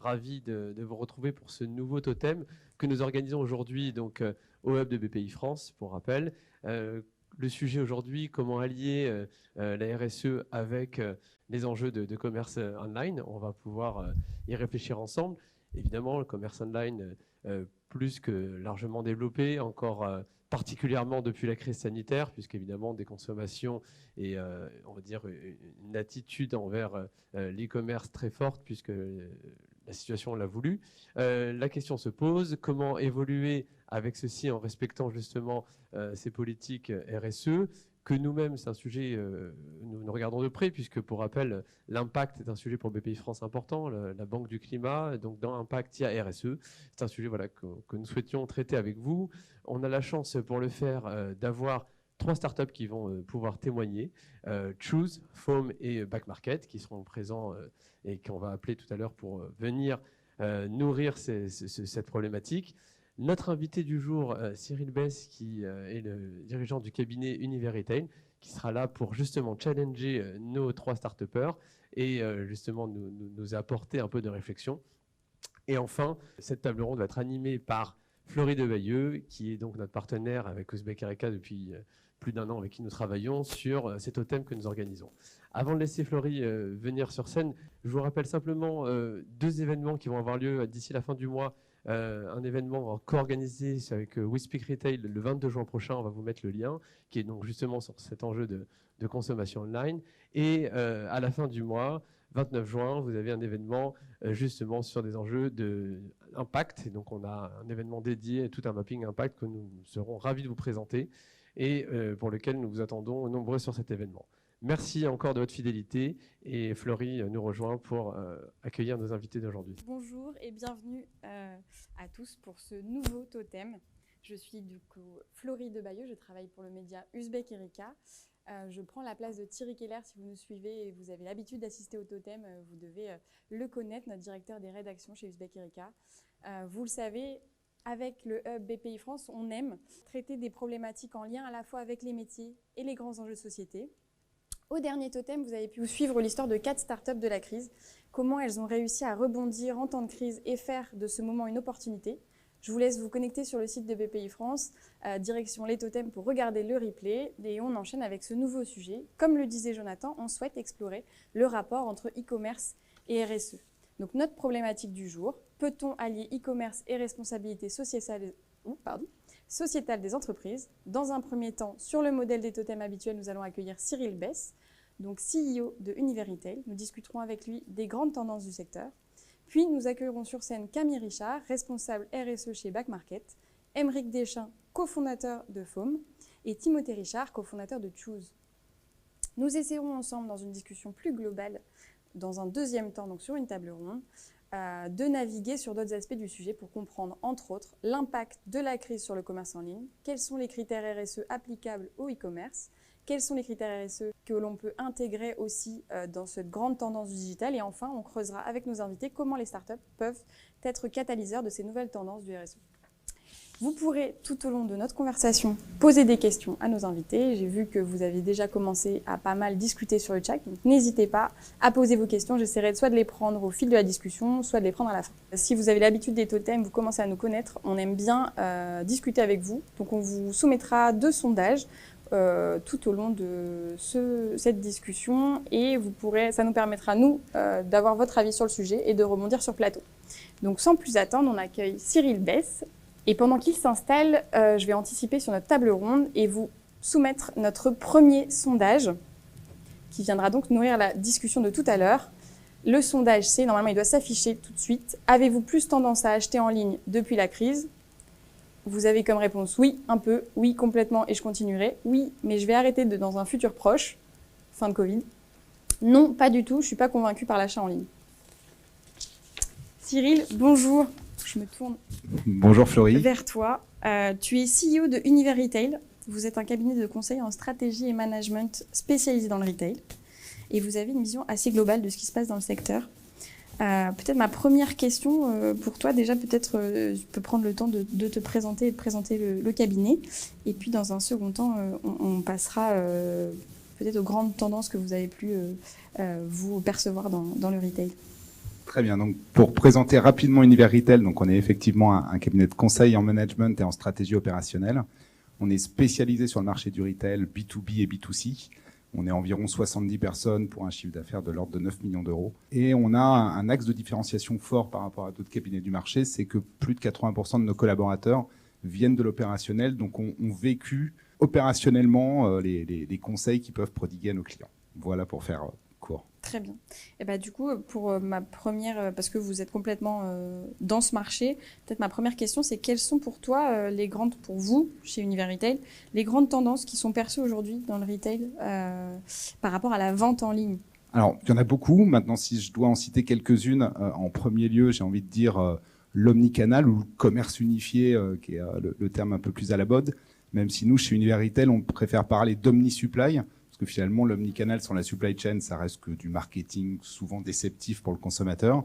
ravi de vous retrouver pour ce nouveau totem que nous organisons aujourd'hui donc, au Hub de BPI France, pour rappel. Le sujet aujourd'hui, comment allier la RSE avec les enjeux de commerce online. On va pouvoir y réfléchir ensemble. Évidemment, le commerce online, plus que largement développé, encore particulièrement depuis la crise sanitaire, puisqu'évidemment des consommations et on va dire une attitude envers l'e-commerce très forte, puisque la situation l'a voulu. La question se pose, comment évoluer avec ceci en respectant justement ces politiques RSE, que nous-mêmes, c'est un sujet, nous regardons de près, puisque pour rappel, l'impact est un sujet pour BPI France important, la Banque du Climat, donc dans Impact, il y a RSE. C'est un sujet voilà, que nous souhaitions traiter avec vous. On a la chance pour le faire d'avoir 3 startups qui vont pouvoir témoigner, Choose, Foam et Back Market, qui seront présents et qu'on va appeler tout à l'heure pour venir nourrir cette problématique. Notre invité du jour, Cyril Bess, qui est le dirigeant du cabinet Univerretail, qui sera là pour justement challenger nos 3 start-upers et justement nous apporter un peu de réflexion. Et enfin, cette table ronde va être animée par Florie de Bayeux, qui est donc notre partenaire avec Uzbek Erika depuis plus d'1 an, avec qui nous travaillons sur ces totems que nous organisons. Avant de laisser Florie venir sur scène, je vous rappelle simplement 2 événements qui vont avoir lieu d'ici la fin du mois. Un événement co-organisé avec WeSpeak Retail le 22 juin prochain, on va vous mettre le lien, qui est donc justement sur cet enjeu de consommation online. Et à la fin du mois, 29 juin, vous avez un événement justement sur des enjeux d'impact. Et donc on a un événement dédié, tout un mapping impact que nous serons ravis de vous présenter et pour lequel nous vous attendons nombreux sur cet événement. Merci encore de votre fidélité et Florie nous rejoint pour accueillir nos invités d'aujourd'hui. Bonjour et bienvenue à tous pour ce nouveau totem. Je suis du coup Florie de Bayeux, je travaille pour le média Uzbek Erika. Je prends la place de Thierry Keller. Si vous nous suivez et vous avez l'habitude d'assister au totem, vous devez le connaître, notre directeur des rédactions chez Uzbek Erika. Vous le savez, avec le Hub BPI France, on aime traiter des problématiques en lien à la fois avec les métiers et les grands enjeux de société. Au dernier totem, vous avez pu suivre l'histoire de 4 startups de la crise, comment elles ont réussi à rebondir en temps de crise et faire de ce moment une opportunité. Je vous laisse vous connecter sur le site de BPI France, direction les totems pour regarder le replay et on enchaîne avec ce nouveau sujet. Comme le disait Jonathan, on souhaite explorer le rapport entre e-commerce et RSE. Donc notre problématique du jour, peut-on allier e-commerce et responsabilité sociétale des entreprises? Dans un premier temps, sur le modèle des totems habituels, nous allons accueillir Cyril Bess, donc CEO de Univerretail. Nous discuterons avec lui des grandes tendances du secteur. Puis nous accueillerons sur scène Camille Richard, responsable RSE chez Back Market, Aymeric Deschamps, cofondateur de Foam, et Timothée Richard, cofondateur de Choose. Nous essaierons ensemble, dans une discussion plus globale, dans un deuxième temps, donc sur une table ronde, de naviguer sur d'autres aspects du sujet pour comprendre, entre autres, l'impact de la crise sur le commerce en ligne, quels sont les critères RSE applicables au e-commerce, quels sont les critères RSE que l'on peut intégrer aussi dans cette grande tendance du digital, et enfin, on creusera avec nos invités comment les startups peuvent être catalyseurs de ces nouvelles tendances du RSE. Vous pourrez, tout au long de notre conversation, poser des questions à nos invités. J'ai vu que vous avez déjà commencé à pas mal discuter sur le chat, donc n'hésitez pas à poser vos questions. J'essaierai soit de les prendre au fil de la discussion, soit de les prendre à la fin. Si vous avez l'habitude des totems, vous commencez à nous connaître, on aime bien discuter avec vous. Donc on vous soumettra 2 sondages tout au long de cette discussion et ça nous permettra, nous, d'avoir votre avis sur le sujet et de rebondir sur plateau. Donc sans plus attendre, on accueille Cyril Bess. Et pendant qu'il s'installe, je vais anticiper sur notre table ronde et vous soumettre notre premier sondage qui viendra donc nourrir la discussion de tout à l'heure. Le sondage, c'est, normalement, il doit s'afficher tout de suite. Avez-vous plus tendance à acheter en ligne depuis la crise? Vous avez comme réponse oui, un peu, oui, complètement et je continuerai. Oui, mais je vais arrêter dans un futur proche, fin de Covid. Non, pas du tout, je ne suis pas convaincue par l'achat en ligne. Cyril, bonjour. Je me tourne Bonjour Florie. Vers toi. Tu es CEO de Univerretail. Vous êtes un cabinet de conseil en stratégie et management spécialisé dans le retail. Et vous avez une vision assez globale de ce qui se passe dans le secteur. Peut-être ma première question pour toi, déjà peut-être je peux prendre le temps de te présenter et de présenter le cabinet. Et puis dans un second temps, on passera peut-être aux grandes tendances que vous avez pu vous percevoir dans le retail. Très bien. Donc, pour présenter rapidement Univers Retail, donc on est effectivement un cabinet de conseil en management et en stratégie opérationnelle. On est spécialisé sur le marché du retail B2B et B2C. On est environ 70 personnes pour un chiffre d'affaires de l'ordre de 9 millions d'euros. Et on a un axe de différenciation fort par rapport à d'autres cabinets du marché, c'est que plus de 80% de nos collaborateurs viennent de l'opérationnel, donc ont vécu opérationnellement les conseils qu'ils peuvent prodiguer à nos clients. Voilà pour faire court. Très bien. Et bah, du coup, pour ma première, parce que vous êtes complètement dans ce marché, peut-être ma première question, c'est quelles sont pour toi pour vous, chez Univers Retail, les grandes tendances qui sont perçues aujourd'hui dans le retail par rapport à la vente en ligne? Alors, il y en a beaucoup. Maintenant, si je dois en citer quelques-unes, en premier lieu, j'ai envie de dire l'omnicanal ou le commerce unifié, qui est le terme un peu plus à la mode, même si nous, chez Univers Retail, on préfère parler d'omni-supply, parce que finalement, l'omnicanal sans la supply chain, ça reste que du marketing souvent déceptif pour le consommateur.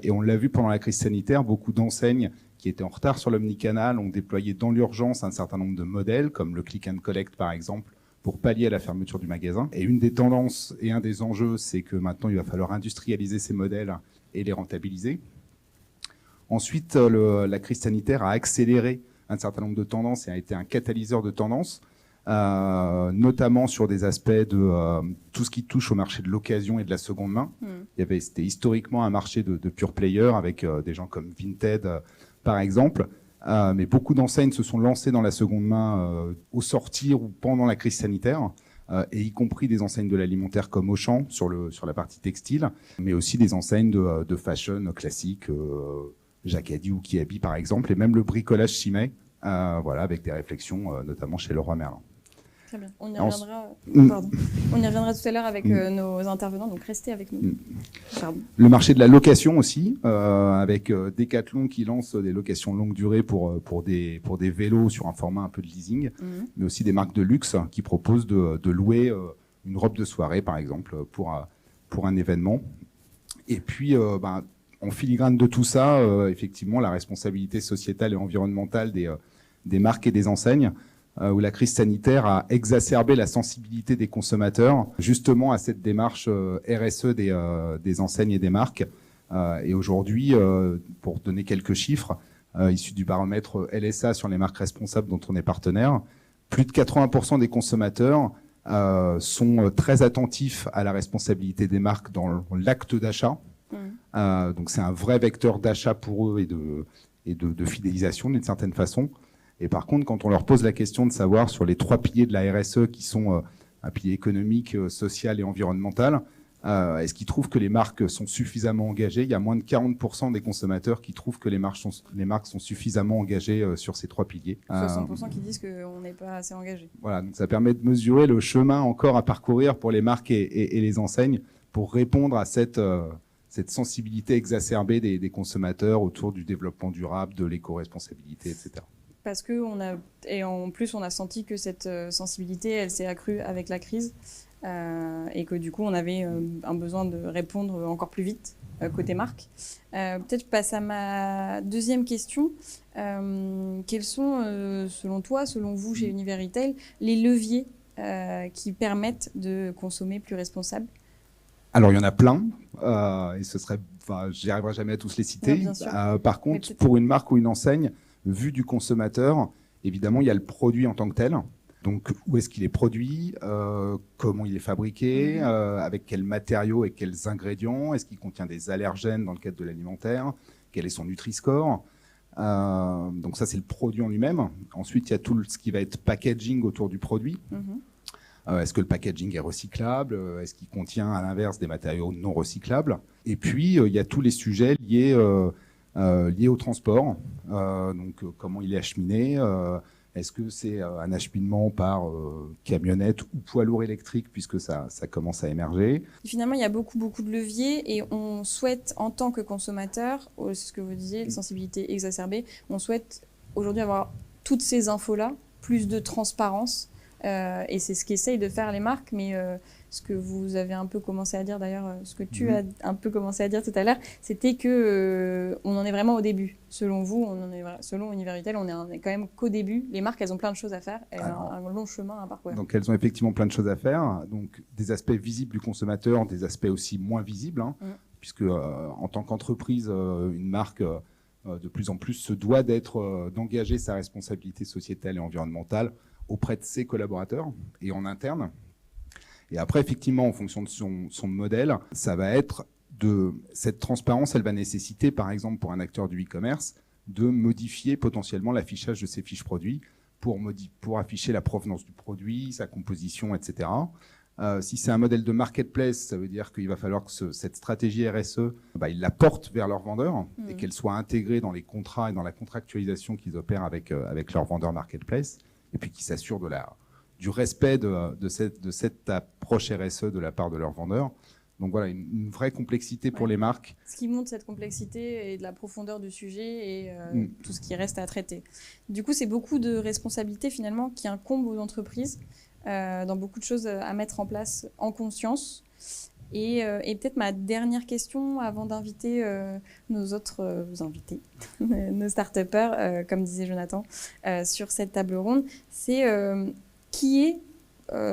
Et on l'a vu pendant la crise sanitaire, beaucoup d'enseignes qui étaient en retard sur l'omnicanal ont déployé dans l'urgence un certain nombre de modèles, comme le click and collect par exemple, pour pallier à la fermeture du magasin. Et une des tendances et un des enjeux, c'est que maintenant, il va falloir industrialiser ces modèles et les rentabiliser. Ensuite, la crise sanitaire a accéléré un certain nombre de tendances et a été un catalyseur de tendances. Notamment sur des aspects de tout ce qui touche au marché de l'occasion et de la seconde main. C'était historiquement un marché de pure player avec des gens comme Vinted, par exemple. Mais beaucoup d'enseignes se sont lancées dans la seconde main au sortir ou pendant la crise sanitaire, et y compris des enseignes de l'alimentaire comme Auchan sur la partie textile, mais aussi des enseignes de fashion classiques, Jacadi ou Kiabi, par exemple, et même le bricolage Chimay, voilà, avec des réflexions notamment chez Leroy Merlin. Très bien. On y reviendra tout à l'heure avec nos intervenants, donc restez avec nous. Le marché de la location aussi, avec Decathlon qui lance des locations longue durée pour des vélos sur un format un peu de leasing, mais aussi des marques de luxe qui proposent de louer une robe de soirée, par exemple, pour un événement. Et puis, en filigrane de tout ça, effectivement, la responsabilité sociétale et environnementale des marques et des enseignes, où la crise sanitaire a exacerbé la sensibilité des consommateurs justement à cette démarche RSE des enseignes et des marques. Et aujourd'hui, pour donner quelques chiffres, issus du baromètre LSA sur les marques responsables dont on est partenaire, plus de 80% des consommateurs sont très attentifs à la responsabilité des marques dans l'acte d'achat. Donc c'est un vrai vecteur d'achat pour eux et de fidélisation d'une certaine façon. Et par contre, quand on leur pose la question de savoir sur les 3 piliers de la RSE qui sont un pilier économique, social et environnemental, est-ce qu'ils trouvent que les marques sont suffisamment engagées? Il y a moins de 40% des consommateurs qui trouvent que les marques sont suffisamment engagées sur ces 3 piliers. 60% qui disent qu'on n'est pas assez engagé. Voilà, donc ça permet de mesurer le chemin encore à parcourir pour les marques et les enseignes pour répondre à cette sensibilité exacerbée des consommateurs autour du développement durable, de l'éco-responsabilité, etc. Parce et en plus, on a senti que cette sensibilité, elle s'est accrue avec la crise et que du coup, on avait un besoin de répondre encore plus vite côté marque. Peut-être je passe à ma deuxième question. Quels sont, selon toi, selon vous, chez Univers Retail, les leviers qui permettent de consommer plus responsable? Alors, il y en a plein, et j'y arriverai jamais à tous les citer. Par contre, pour une marque ou une enseigne, vu du consommateur, évidemment, il y a le produit en tant que tel. Donc, où est-ce qu'il est produit, comment il est fabriqué, avec quels matériaux et quels ingrédients, est-ce qu'il contient des allergènes dans le cadre de l'alimentaire, quel est son Nutri-Score. Donc ça, c'est le produit en lui-même. Ensuite, il y a tout ce qui va être packaging autour du produit. Est-ce que le packaging est recyclable? Est-ce qu'il contient, à l'inverse, des matériaux non recyclables? Et puis, il y a tous les sujets liés au transport. Donc, comment il est acheminé? Est-ce que c'est un acheminement par camionnette ou poids lourd électrique, puisque ça commence à émerger? Finalement, il y a beaucoup de leviers et on souhaite, en tant que consommateur, c'est ce que vous disiez, sensibilité exacerbée, on souhaite aujourd'hui avoir toutes ces infos-là, plus de transparence. Et c'est ce qu'essayent de faire les marques, mais ce que vous avez un peu commencé à dire d'ailleurs, ce que tu as un peu commencé à dire tout à l'heure, c'était que on en est vraiment au début. Selon vous, selon Univers Retail, on est quand même qu'au début. Les marques, elles ont plein de choses à faire, elles ont un long chemin à parcourir. Donc elles ont effectivement plein de choses à faire, donc des aspects visibles du consommateur, des aspects aussi moins visibles. puisque en tant qu'entreprise, une marque de plus en plus se doit d'engager sa responsabilité sociétale et environnementale auprès de ses collaborateurs et en interne. Et après, effectivement, en fonction de son modèle, ça va être cette transparence, elle va nécessiter, par exemple, pour un acteur du e-commerce, de modifier potentiellement l'affichage de ses fiches produits pour afficher la provenance du produit, sa composition, etc. Si c'est un modèle de marketplace, ça veut dire qu'il va falloir que cette stratégie RSE, ils la portent vers leurs vendeurs et qu'elle soit intégrée dans les contrats et dans la contractualisation qu'ils opèrent avec leurs vendeurs marketplace, et puis qu'ils s'assurent du respect de cette approche RSE de la part de leurs vendeurs. Donc voilà, une vraie complexité pour les marques. Ce qui montre cette complexité et de la profondeur du sujet et tout ce qui reste à traiter. Du coup, c'est beaucoup de responsabilités finalement qui incombent aux entreprises dans beaucoup de choses à mettre en place en conscience. Et peut-être ma dernière question avant d'inviter nos autres invités, nos start-upers, comme disait Jonathan, sur cette table ronde, c'est qui est,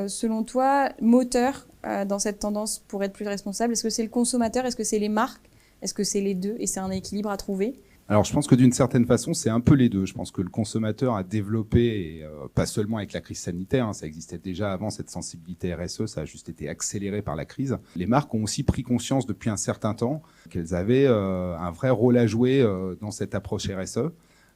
selon toi, moteur dans cette tendance pour être plus responsable? Est-ce que c'est le consommateur? Est-ce que c'est les marques? Est-ce que c'est les deux? Et c'est un équilibre à trouver? Alors, je pense que d'une certaine façon, c'est un peu les deux. Je pense que le consommateur a développé, et pas seulement avec la crise sanitaire, ça existait déjà avant, cette sensibilité RSE, ça a juste été accéléré par la crise. Les marques ont aussi pris conscience depuis un certain temps qu'elles avaient un vrai rôle à jouer dans cette approche RSE.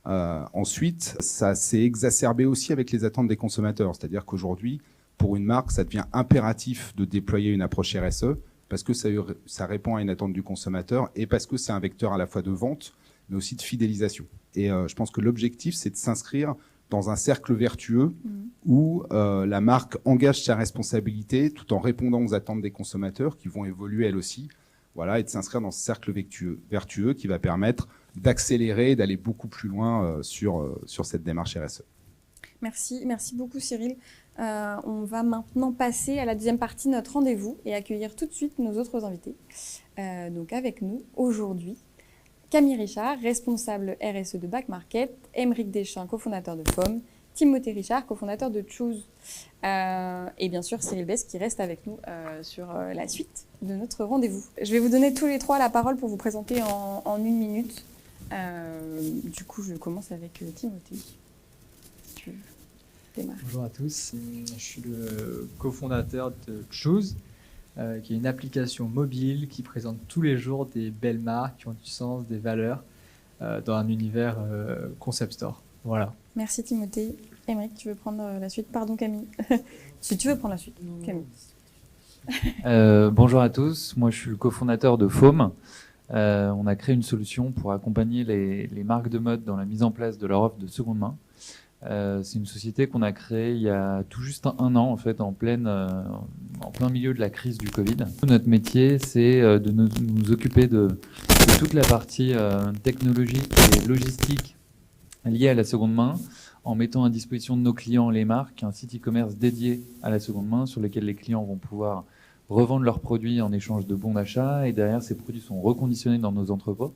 Ensuite, ça s'est exacerbé aussi avec les attentes des consommateurs. C'est-à-dire qu'aujourd'hui, pour une marque, ça devient impératif de déployer une approche RSE parce que ça répond à une attente du consommateur et parce que c'est un vecteur à la fois de vente, mais aussi de fidélisation. Et je pense que l'objectif, c'est de s'inscrire dans un cercle vertueux où la marque engage sa responsabilité tout en répondant aux attentes des consommateurs qui vont évoluer elles aussi. Voilà, et de s'inscrire dans ce cercle vertueux qui va permettre d'accélérer, d'aller beaucoup plus loin sur cette démarche RSE. Merci beaucoup Cyril. On va maintenant passer à la deuxième partie de notre rendez-vous et accueillir tout de suite nos autres invités. Donc avec nous aujourd'hui, Camille Richard, responsable RSE de Back Market, Aymeric Deschamps, cofondateur de FOM, Timothée Richard, cofondateur de Choose, et bien sûr Cyril Besse qui reste avec nous sur la suite de notre rendez-vous. Je vais vous donner tous les trois la parole pour vous présenter en 1 minute. Du coup, je commence avec Timothée. Tu démarres. Bonjour à tous, je suis le cofondateur de Choose, qui est une application mobile qui présente tous les jours des belles marques qui ont du sens, des valeurs dans un univers concept store. Voilà. Merci Timothée. Aymeric, tu veux prendre la suite? Pardon Camille. Si tu veux prendre la suite, Camille. Bonjour à tous, moi je suis le cofondateur de FOM. On a créé une solution pour accompagner les marques de mode dans la mise en place de leur offre de seconde main. C'est une société qu'on a créée il y a tout juste un an, en fait, en plein milieu de la crise du Covid. Notre métier, c'est de nous occuper de toute la partie technologique et logistique liée à la seconde main, en mettant à disposition de nos clients, les marques, un site e-commerce dédié à la seconde main sur lequel les clients vont pouvoir revendre leurs produits en échange de bons d'achat. Et derrière, ces produits sont reconditionnés dans nos entrepôts.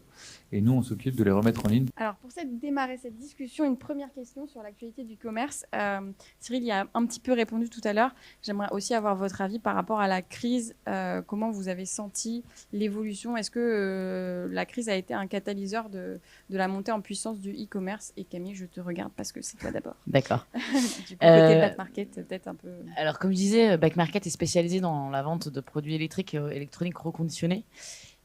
Et nous, on s'occupe de les remettre en ligne. Alors, pour démarrer cette discussion, une première question sur l'actualité du commerce. Cyril y a un petit peu répondu tout à l'heure. J'aimerais aussi avoir votre avis par rapport à la crise. Comment vous avez senti l'évolution? Est-ce que la crise a été un catalyseur de la montée en puissance du e-commerce? Et Camille, je te regarde parce que c'est toi d'abord. D'accord. Du coup, côté Back Market, peut-être un peu... Alors, comme je disais, Back Market est spécialisé dans la vente de produits électriques et électroniques reconditionnés.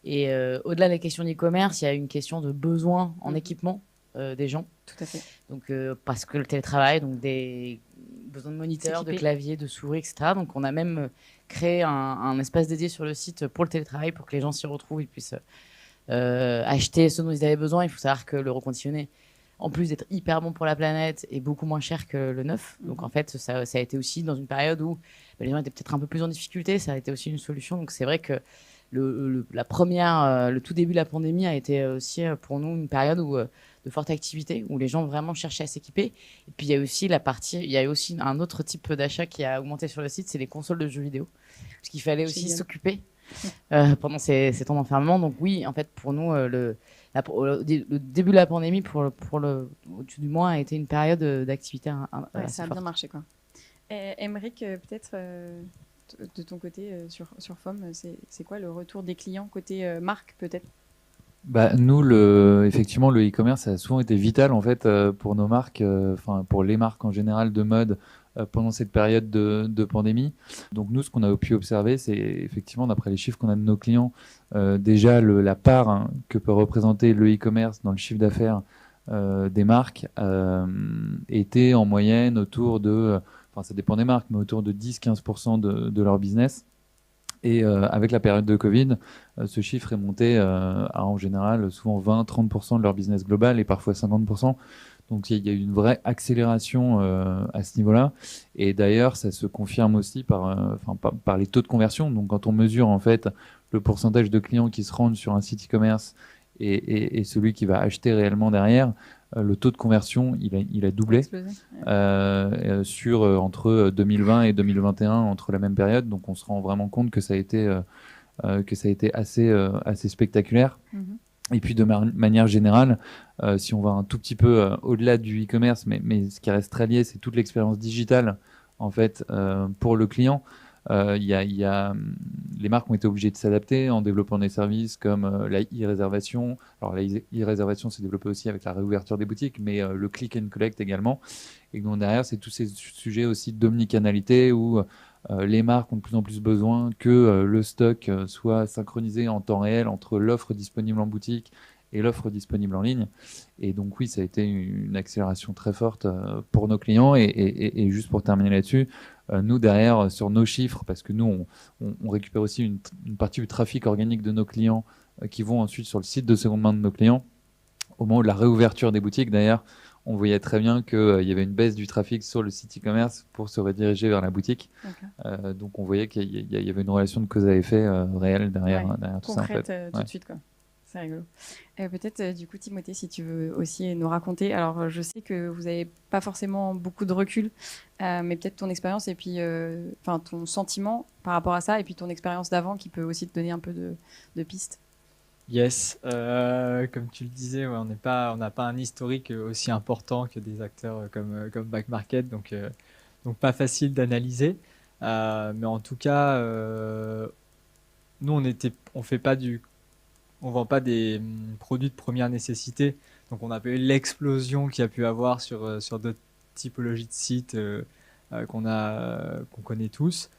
Et au-delà de la question d'e-commerce, il y a une question de besoin en équipement des gens. Tout à fait. Donc, parce que le télétravail, donc des besoins de moniteurs, de claviers, de souris, etc. Donc, on a même créé un espace dédié sur le site pour le télétravail, pour que les gens s'y retrouvent, ils puissent acheter ce dont ils avaient besoin. Il faut savoir que le reconditionné, en plus d'être hyper bon pour la planète, est beaucoup moins cher que le neuf. Donc, en fait, ça a été aussi dans une période où les gens étaient peut-être un peu plus en difficulté. Ça a été aussi une solution. Donc, c'est vrai que le tout début de la pandémie a été aussi pour nous une période de forte activité, où les gens vraiment cherchaient à s'équiper. Et puis il y a aussi un autre type d'achat qui a augmenté sur le site, c'est les consoles de jeux vidéo, parce qu'il fallait aussi s'occuper pendant ces temps d'enfermement. Donc oui, en fait pour nous le début de la pandémie au-dessus du mois a été une période d'activité. Ça a bien marché quoi. Aymeric, peut-être de ton côté sur FOM, c'est quoi le retour des clients côté marque peut-être? Nous, effectivement, le e-commerce a souvent été vital en fait pour nos marques, enfin pour les marques en général de mode pendant cette période de pandémie. Donc nous, ce qu'on a pu observer, c'est effectivement, d'après les chiffres qu'on a de nos clients, déjà la part que peut représenter le e-commerce dans le chiffre d'affaires des marques était en moyenne autour de, enfin ça dépend des marques, mais autour de 10-15% de leur business. Et avec la période de Covid, ce chiffre est monté à en général souvent 20-30% de leur business global et parfois 50%. Donc il y a eu une vraie accélération à ce niveau-là. Et d'ailleurs, ça se confirme aussi par les taux de conversion. Donc quand on mesure en fait le pourcentage de clients qui se rendent sur un site e-commerce et celui qui va acheter réellement derrière, le taux de conversion, il a doublé entre 2020 et 2021, entre la même période. Donc on se rend vraiment compte que ça a été assez spectaculaire. Et puis de manière générale, si on va un tout petit peu au-delà du e-commerce, mais ce qui reste très lié, c'est toute l'expérience digitale en fait pour le client. Les marques ont été obligées de s'adapter en développant des services comme la e-réservation. Alors la e-réservation s'est développée aussi avec la réouverture des boutiques, mais le click and collect également. Et donc derrière, c'est tous ces sujets aussi d'omnicanalité où les marques ont de plus en plus besoin que le stock soit synchronisé en temps réel entre l'offre disponible en boutique et l'offre disponible en ligne. Et donc oui, ça a été une accélération très forte pour nos clients. Et juste pour terminer là-dessus, nous derrière, sur nos chiffres, parce que nous, on récupère aussi une partie du trafic organique de nos clients qui vont ensuite sur le site de seconde main de nos clients. Au moment de la réouverture des boutiques, d'ailleurs, on voyait très bien qu'il y avait une baisse du trafic sur le site e-commerce pour se rediriger vers la boutique. Donc on voyait qu'il y avait une relation de cause à effet réelle derrière tout ça. En fait. Tout de suite, quoi. C'est rigolo. Peut-être, du coup, Timothée, si tu veux aussi nous raconter. Alors, je sais que vous n'avez pas forcément beaucoup de recul, mais peut-être ton expérience et puis ton sentiment par rapport à ça, et puis ton expérience d'avant qui peut aussi te donner un peu de pistes. Yes, comme tu le disais, on n'a pas un historique aussi important que des acteurs comme Back Market, donc pas facile d'analyser. Mais en tout cas, nous, on vend pas des produits de première nécessité. Donc on a pas eu l'explosion qu'il y a pu avoir sur d'autres typologies de sites qu'on connaît tous.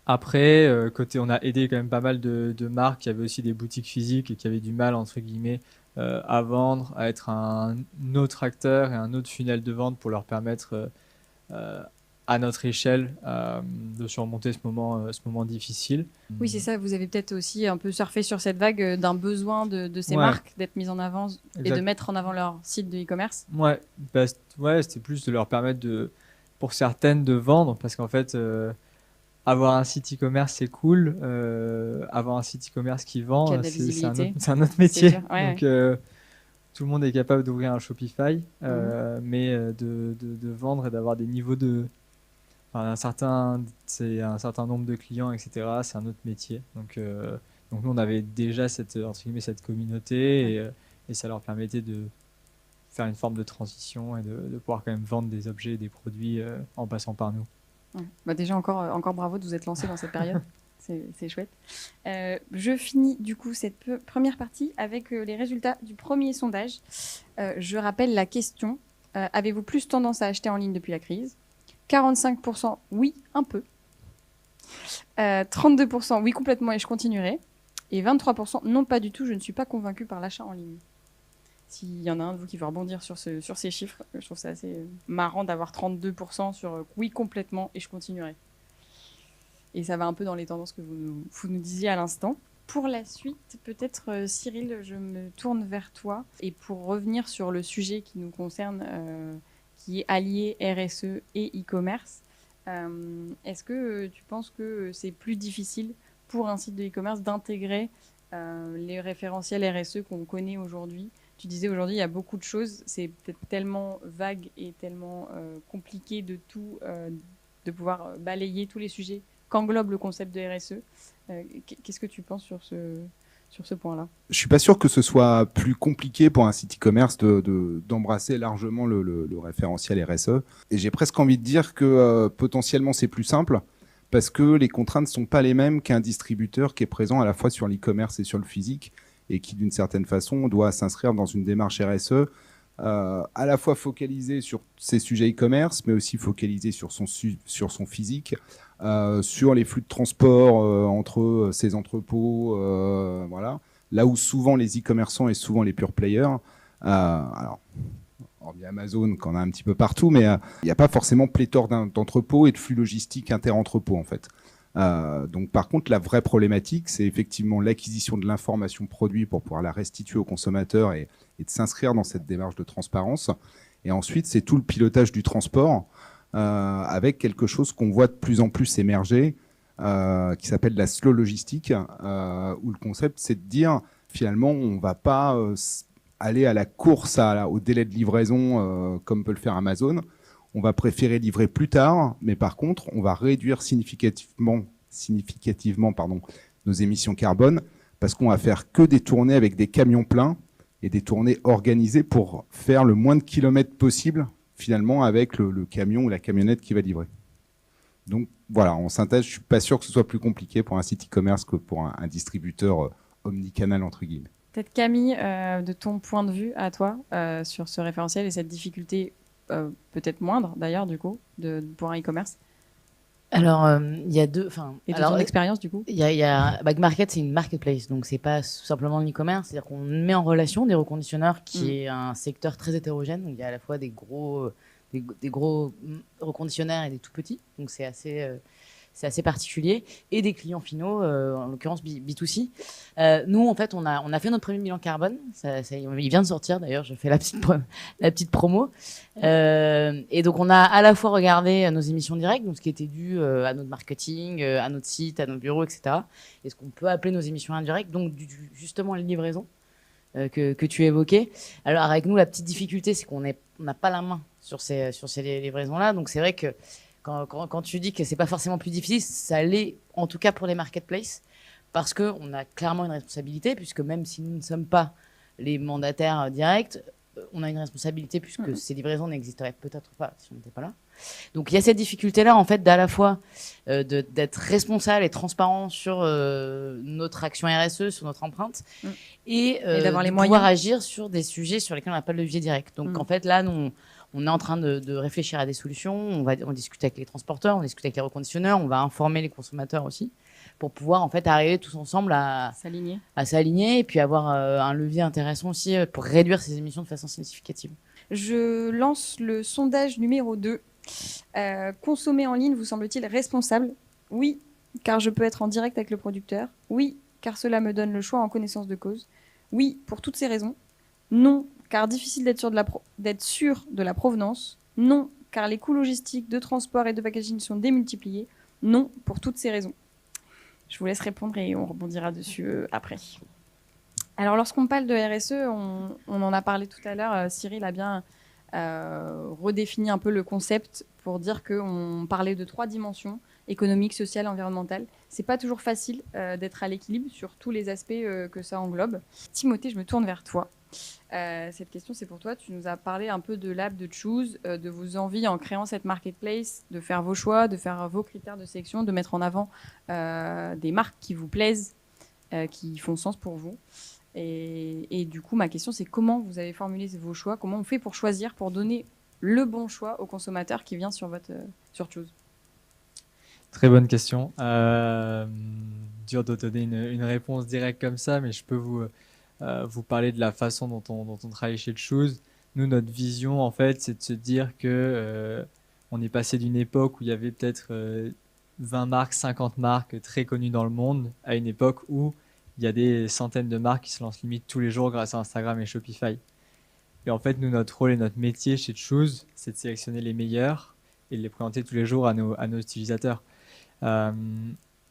Après, on a aidé quand même pas mal de marques qui avaient aussi des boutiques physiques et qui avaient du mal, entre guillemets, à vendre, à être un autre acteur et un autre funnel de vente pour leur permettre à notre échelle de surmonter ce moment difficile. Oui, c'est ça. Vous avez peut-être aussi un peu surfé sur cette vague d'un besoin de ces marques d'être mises en avant et de mettre en avant leur site de e-commerce. C'était plus de leur permettre pour certaines de vendre, parce qu'en fait, avoir un site e-commerce, c'est cool. Avoir un site e-commerce qui vend, c'est un autre métier. Donc, tout le monde est capable d'ouvrir un Shopify, mais de vendre et d'avoir des niveaux un certain nombre de clients, etc., c'est un autre métier. Donc nous, on avait déjà cette communauté et ça leur permettait de faire une forme de transition et de pouvoir quand même vendre des objets et des produits en passant par nous. Déjà, encore bravo de vous être lancé dans cette période. C'est chouette. Je finis du coup cette première partie avec les résultats du premier sondage. Je rappelle la question. Avez-vous plus tendance à acheter en ligne depuis la crise ? 45% oui, un peu. 32% oui, complètement et je continuerai. Et 23% non, pas du tout, je ne suis pas convaincue par l'achat en ligne. S'il y en a un de vous qui veut rebondir sur ces chiffres, je trouve ça assez marrant d'avoir 32% sur oui, complètement et je continuerai. Et ça va un peu dans les tendances que vous nous disiez à l'instant. Pour la suite, peut-être Cyril, je me tourne vers toi. Et pour revenir sur le sujet qui nous concerne, qui est allié RSE et e-commerce, est-ce que tu penses que c'est plus difficile pour un site de e-commerce d'intégrer les référentiels RSE qu'on connaît aujourd'hui ? Tu disais aujourd'hui, il y a beaucoup de choses, c'est peut-être tellement vague et tellement compliqué de pouvoir balayer tous les sujets qu'englobe le concept de RSE. Qu'est-ce que tu penses sur ce point-là ? Je suis pas sûr que ce soit plus compliqué pour un site e-commerce d'embrasser largement le référentiel RSE. Et j'ai presque envie de dire que potentiellement c'est plus simple parce que les contraintes ne sont pas les mêmes qu'un distributeur qui est présent à la fois sur l'e-commerce et sur le physique, et qui, d'une certaine façon, doit s'inscrire dans une démarche RSE, à la fois focalisé sur ses sujets e-commerce, mais aussi focalisé sur son physique, sur les flux de transport entre ses entrepôts, voilà. Là où souvent les e-commerçants et souvent les pure players, alors, hormis Amazon, qu'on a un petit peu partout, mais il n'y a pas forcément pléthore d'entrepôts et de flux logistiques inter-entrepôts, en fait. Donc, par contre, la vraie problématique, c'est effectivement l'acquisition de l'information produit pour pouvoir la restituer aux consommateurs et de s'inscrire dans cette démarche de transparence. Et ensuite, c'est tout le pilotage du transport avec quelque chose qu'on voit de plus en plus émerger, qui s'appelle la slow logistique, où le concept, c'est de dire, finalement, on ne va pas aller à la course au délai de livraison comme peut le faire Amazon. On va préférer livrer plus tard, mais par contre, on va réduire significativement nos émissions carbone parce qu'on va faire que des tournées avec des camions pleins et des tournées organisées pour faire le moins de kilomètres possible finalement avec le camion ou la camionnette qui va livrer. Donc voilà, en synthèse, je suis pas sûr que ce soit plus compliqué pour un site e-commerce que pour un distributeur omnicanal entre guillemets. Peut-être Camille, de ton point de vue à toi sur ce référentiel et cette difficulté peut-être moindre d'ailleurs du coup pour un e-commerce. Alors il y a deux, et de ton expérience du coup. Il y a Backmarket, c'est une marketplace, donc c'est pas simplement le e-commerce, c'est-à-dire qu'on met en relation des reconditionneurs qui est un secteur très hétérogène, donc il y a à la fois des gros reconditionnaires et des tout petits, donc c'est assez particulier, et des clients finaux, en l'occurrence B2C. Nous, en fait, on a fait notre premier bilan carbone. Il vient de sortir, d'ailleurs, je fais la petite promo. Et donc, on a à la fois regardé nos émissions directes, donc ce qui était dû à notre marketing, à notre site, à nos bureaux, etc. Et ce qu'on peut appeler nos émissions indirectes, donc justement les livraisons que tu évoquais. Alors, avec nous, la petite difficulté, c'est qu'on n'a pas la main sur ces livraisons-là. Donc, c'est vrai que quand tu dis que c'est pas forcément plus difficile, ça l'est en tout cas pour les marketplaces, parce qu'on a clairement une responsabilité, puisque même si nous ne sommes pas les mandataires directs, on a une responsabilité puisque ces livraisons n'existeraient peut-être pas si on n'était pas là. Donc il y a cette difficulté-là en fait d'à la fois d'être responsable et transparent sur notre action RSE, sur notre empreinte, et d'avoir les moyens pouvoir agir sur des sujets sur lesquels on n'a pas de levier direct. Donc en fait là, nous, on est en train de réfléchir à des solutions, on discute avec les transporteurs, on discute avec les reconditionneurs, on va informer les consommateurs aussi, pour pouvoir en fait arriver tous ensemble à s'aligner et puis avoir un levier intéressant aussi pour réduire ces émissions de façon significative. Je lance le sondage numéro 2. Consommer en ligne vous semble-t-il responsable? Oui, car je peux être en direct avec le producteur. Oui, car cela me donne le choix en connaissance de cause. Oui, pour toutes ces raisons. Non, car difficile d'être sûr de la provenance. Non, car les coûts logistiques de transport et de packaging sont démultipliés. Non, pour toutes ces raisons. Je vous laisse répondre et on rebondira dessus après. Alors, lorsqu'on parle de RSE, on en a parlé tout à l'heure. Cyril a bien redéfini un peu le concept pour dire qu'on parlait de 3 dimensions, économique, sociale, environnementale. C'est pas toujours facile d'être à l'équilibre sur tous les aspects que ça englobe. Timothée, je me tourne vers toi. Cette question, c'est pour toi. Tu nous as parlé un peu de l'app de Choose, de vos envies en créant cette marketplace, de faire vos choix, de faire vos critères de sélection, de mettre en avant des marques qui vous plaisent, qui font sens pour vous. Et du coup, ma question, c'est comment vous avez formulé vos choix? Comment on fait pour choisir, pour donner le bon choix au consommateur qui vient sur Choose? Très bonne question. Dur de donner une réponse directe comme ça, mais je peux vous parler de la façon dont on travaille chez Choose. Nous, notre vision, en fait, c'est de se dire que on est passé d'une époque où il y avait peut-être 20 marques, 50 marques très connues dans le monde, à une époque où il y a des centaines de marques qui se lancent limite tous les jours grâce à Instagram et Shopify. Et en fait, nous, notre rôle et notre métier chez Choose, c'est de sélectionner les meilleurs et de les présenter tous les jours à nos utilisateurs.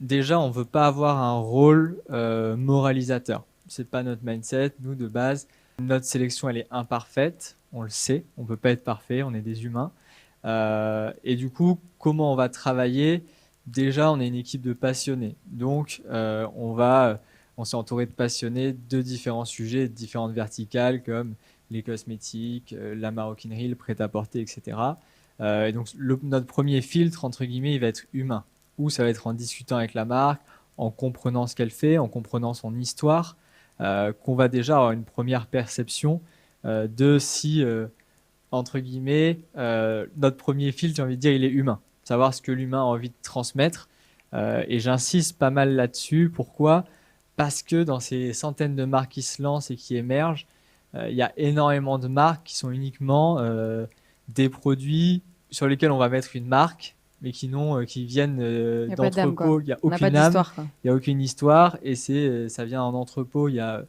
Déjà, on ne veut pas avoir un rôle moralisateur. Ce n'est pas notre mindset. Nous, de base, notre sélection, elle est imparfaite. On le sait. On ne peut pas être parfait. On est des humains. Et du coup, comment on va travailler? Déjà, on est une équipe de passionnés. Donc, on s'est entouré de passionnés de différents sujets, de différentes verticales comme les cosmétiques, la maroquinerie, le prêt-à-porter, etc. Et donc, notre premier filtre, entre guillemets, il va être humain. ou ça va être en discutant avec la marque, en comprenant ce qu'elle fait, en comprenant son histoire, qu'on va déjà avoir une première perception de si, entre guillemets, notre premier filtre, j'ai envie de dire, il est humain. Savoir ce que l'humain a envie de transmettre. Et j'insiste pas mal là-dessus. Pourquoi ? Parce que dans ces centaines de marques qui se lancent et qui émergent, il y a énormément de marques qui sont uniquement des produits sur lesquels on va mettre une marque, mais qui viennent d'entrepôts. Il n'y a aucune âme, il n'y a aucune histoire, et ça vient en entrepôt. Il y a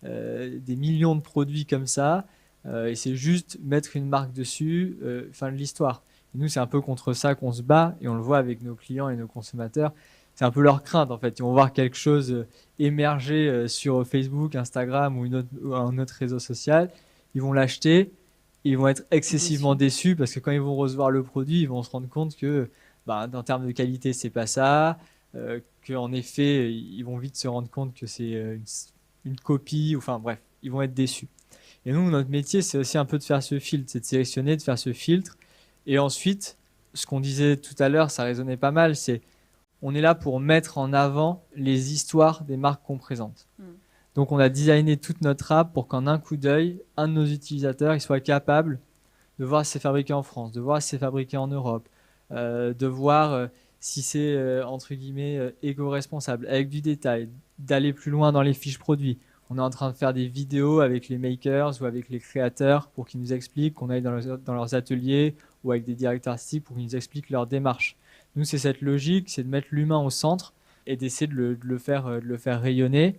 des millions de produits comme ça, et c'est juste mettre une marque dessus, fin de l'histoire. Et nous, c'est un peu contre ça qu'on se bat, et on le voit avec nos clients et nos consommateurs. C'est un peu leur crainte, en fait. Ils vont voir quelque chose émerger sur Facebook, Instagram ou un autre réseau social. Ils vont l'acheter. Ils vont être excessivement déçus parce que quand ils vont recevoir le produit, ils vont se rendre compte que, en termes de qualité, c'est pas ça. Qu'en effet, ils vont vite se rendre compte que c'est une copie. Enfin bref, ils vont être déçus. Et nous, notre métier, c'est aussi un peu de faire ce filtre. C'est de sélectionner, de faire ce filtre. Et ensuite, ce qu'on disait tout à l'heure, ça résonnait pas mal, c'est on est là pour mettre en avant les histoires des marques qu'on présente. Donc, on a designé toute notre app pour qu'en un coup d'œil, un de nos utilisateurs il soit capable de voir si c'est fabriqué en France, de voir si c'est fabriqué en Europe, de voir si c'est, entre guillemets, éco-responsable, avec du détail, d'aller plus loin dans les fiches produits. On est en train de faire des vidéos avec les makers ou avec les créateurs pour qu'ils nous expliquent, qu'on aille dans leurs ateliers ou avec des directeurs artistiques pour qu'ils nous expliquent leur démarche. Nous, c'est cette logique, c'est de mettre l'humain au centre et d'essayer de le faire rayonner.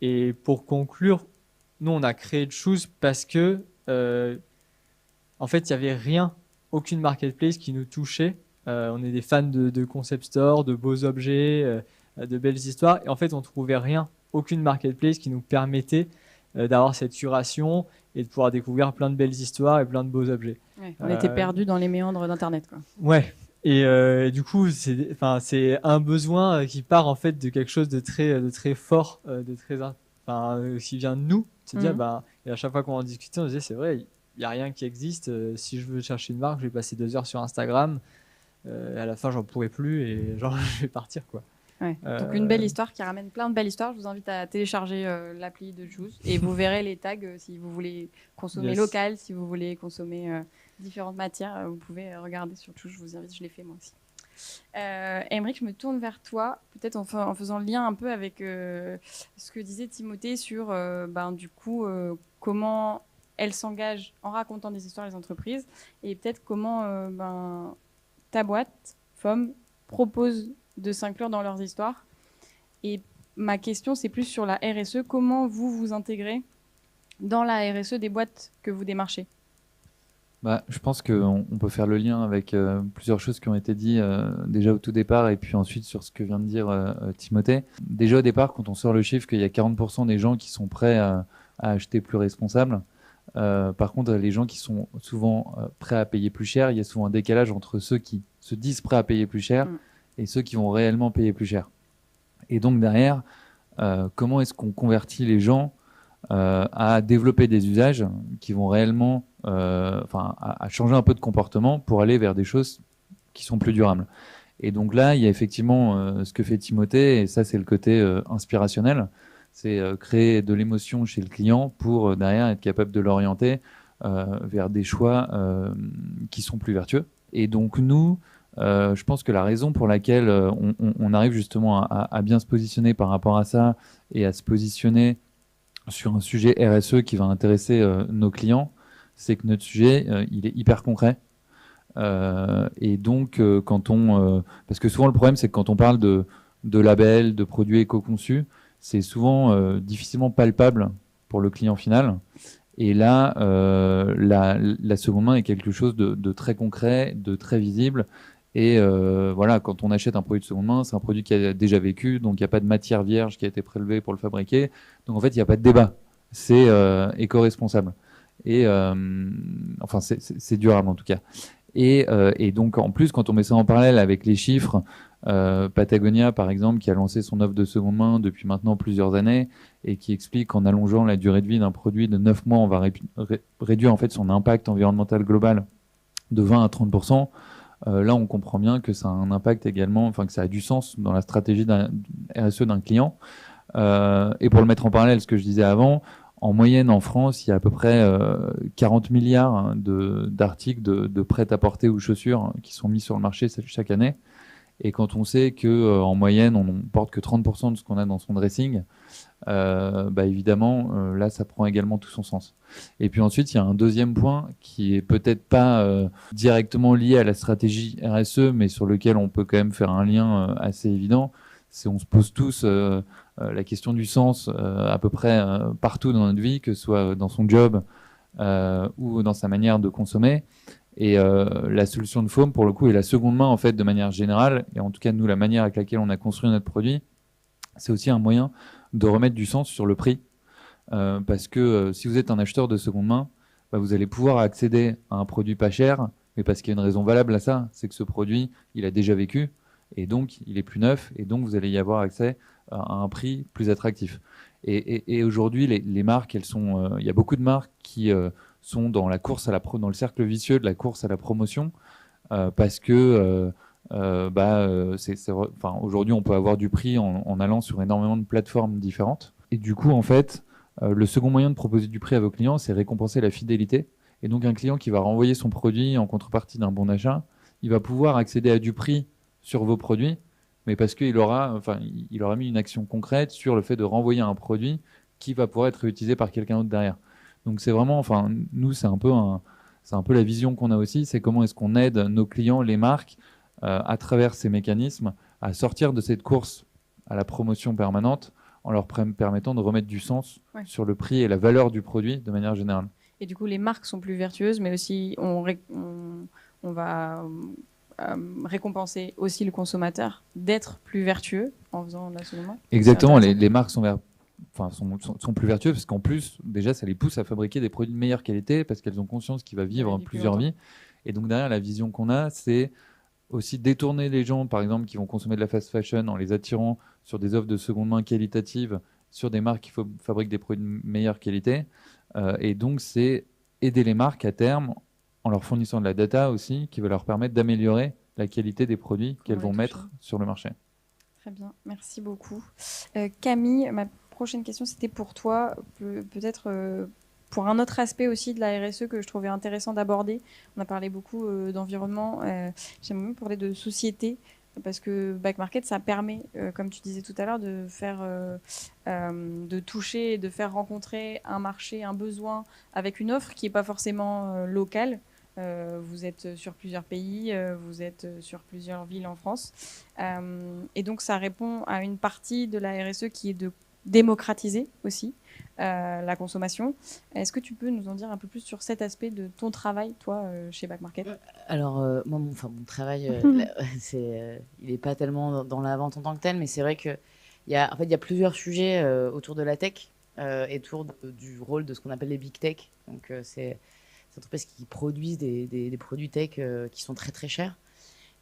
Et pour conclure, nous, on a créé Choose parce que, en fait, il n'y avait rien, aucune marketplace qui nous touchait. On est des fans de concept store, de beaux objets, de belles histoires. Et en fait, on ne trouvait rien, aucune marketplace qui nous permettait d'avoir cette curation et de pouvoir découvrir plein de belles histoires et plein de beaux objets. Ouais, on était perdus dans les méandres d'Internet, quoi. Ouais. Et du coup, c'est un besoin qui part en fait de quelque chose de très fort, qui vient de nous. C'est-à-dire, et à chaque fois qu'on en discutait, on disait c'est vrai, il n'y a rien qui existe. Si je veux chercher une marque, je vais passer 2 heures sur Instagram. À la fin, j'en pourrai plus et genre je vais partir, quoi. Ouais. Donc une belle histoire qui ramène plein de belles histoires. Je vous invite à télécharger l'appli de Choose et vous verrez les tags si vous voulez consommer local, si vous voulez consommer différentes matières. Vous pouvez regarder sur Choose. Je vous invite, je l'ai fait moi aussi. Aymeric, je me tourne vers toi, peut-être en faisant le lien un peu avec ce que disait Timothée sur du coup comment elle s'engage en racontant des histoires les entreprises et peut-être comment ta boîte, FOM, propose de s'inclure dans leurs histoires. Et ma question, c'est plus sur la RSE. Comment vous vous intégrez dans la RSE des boîtes que vous démarchez ? Je pense qu'on peut faire le lien avec plusieurs choses qui ont été dites déjà au tout départ et puis ensuite sur ce que vient de dire Timothée. Déjà au départ, quand on sort le chiffre qu'il y a 40% des gens qui sont prêts à acheter plus responsable, par contre les gens qui sont souvent prêts à payer plus cher, il y a souvent un décalage entre ceux qui se disent prêts à payer plus cher et ceux qui vont réellement payer plus cher. Et donc derrière, comment est-ce qu'on convertit les gens à développer des usages qui vont réellement à changer un peu de comportement pour aller vers des choses qui sont plus durables. Et donc là, il y a effectivement ce que fait Timothée, et ça c'est le côté inspirationnel, c'est créer de l'émotion chez le client pour derrière être capable de l'orienter vers des choix qui sont plus vertueux. Et donc nous, je pense que la raison pour laquelle on arrive justement à bien se positionner par rapport à ça et à se positionner sur un sujet RSE qui va intéresser nos clients, c'est que notre sujet, il est hyper concret. Et donc, parce que souvent le problème, c'est que quand on parle de labels, de produits éco-conçus, c'est souvent difficilement palpable pour le client final. Et là, la seconde main est quelque chose de très concret, de très visible. Et voilà, quand on achète un produit de seconde main, c'est un produit qui a déjà vécu, donc il n'y a pas de matière vierge qui a été prélevée pour le fabriquer. Donc en fait, il n'y a pas de débat. C'est éco-responsable. Et c'est durable en tout cas. Et donc en plus, quand on met ça en parallèle avec les chiffres, Patagonia par exemple, qui a lancé son offre de seconde main depuis maintenant plusieurs années et qui explique qu'en allongeant la durée de vie d'un produit de 9 mois, on va réduire en fait son impact environnemental global de 20 à 30%. là, on comprend bien que ça a un impact également, enfin que ça a du sens dans la stratégie d'un RSE d'un client. Et pour le mettre en parallèle, ce que je disais avant, en moyenne en France, il y a à peu près 40 milliards d'articles de prêt-à-porter ou chaussures qui sont mis sur le marché chaque année. Et quand on sait que en moyenne, on ne porte que 30% de ce qu'on a dans son dressing, évidemment, là, ça prend également tout son sens. Et puis ensuite, il y a un deuxième point qui est peut-être pas directement lié à la stratégie RSE, mais sur lequel on peut quand même faire un lien assez évident. C'est on se pose tous la question du sens à peu près partout dans notre vie, que ce soit dans son job ou dans sa manière de consommer. Et la solution de Foam, pour le coup, est la seconde main, en fait, de manière générale. Et en tout cas, nous, la manière avec laquelle on a construit notre produit, c'est aussi un moyen de remettre du sens sur le prix. Parce que si vous êtes un acheteur de seconde main, vous allez pouvoir accéder à un produit pas cher, mais parce qu'il y a une raison valable à ça, c'est que ce produit, il a déjà vécu, et donc il est plus neuf, et donc vous allez y avoir accès à un prix plus attractif. Et aujourd'hui, les marques, elles sont, il y a beaucoup de marques qui sont dans la course dans le cercle vicieux de la course à la promotion, parce que aujourd'hui, on peut avoir du prix en allant sur énormément de plateformes différentes. Et du coup, en fait, le second moyen de proposer du prix à vos clients, c'est récompenser la fidélité. Et donc, un client qui va renvoyer son produit en contrepartie d'un bon d'achat, il va pouvoir accéder à du prix sur vos produits, mais parce qu'il aura mis une action concrète sur le fait de renvoyer un produit qui va pouvoir être réutilisé par quelqu'un d'autre derrière. Donc, c'est vraiment, nous, c'est un peu la vision qu'on a aussi, c'est comment est-ce qu'on aide nos clients, les marques, à travers ces mécanismes, à sortir de cette course à la promotion permanente en leur permettant de remettre du sens sur le prix et la valeur du produit de manière générale. Et du coup, les marques sont plus vertueuses, mais aussi on va récompenser aussi le consommateur d'être plus vertueux en faisant la seconde main. Exactement, les marques sont plus vertueuses parce qu'en plus, déjà, ça les pousse à fabriquer des produits de meilleure qualité parce qu'elles ont conscience qu'il va vivre plusieurs vies. Et donc derrière, la vision qu'on a, c'est aussi détourner les gens, par exemple, qui vont consommer de la fast fashion en les attirant sur des offres de seconde main qualitatives, sur des marques qui fabriquent des produits de meilleure qualité. Et donc, c'est aider les marques à terme en leur fournissant de la data aussi, qui va leur permettre d'améliorer la qualité des produits qu'elles vont mettre sur le marché. Très bien, merci beaucoup. Camille, ma prochaine question, c'était pour toi, peut-être pour un autre aspect aussi de la RSE que je trouvais intéressant d'aborder. On a parlé beaucoup d'environnement, j'aimerais même parler de société, parce que Back Market, ça permet, comme tu disais tout à l'heure, de de toucher et de faire rencontrer un marché, un besoin avec une offre qui n'est pas forcément locale. Vous êtes sur plusieurs pays, vous êtes sur plusieurs villes en France. Et donc, ça répond à une partie de la RSE qui est de démocratiser aussi la consommation. Est-ce que tu peux nous en dire un peu plus sur cet aspect de ton travail, toi, chez Back Market ? Alors, moi, mon travail, il n'est pas tellement dans la vente en tant que tel, mais c'est vrai qu'il y a plusieurs sujets autour de la tech et autour du rôle de ce qu'on appelle les big tech. Donc, c'est des entreprises qui produisent des produits tech qui sont très, très chers.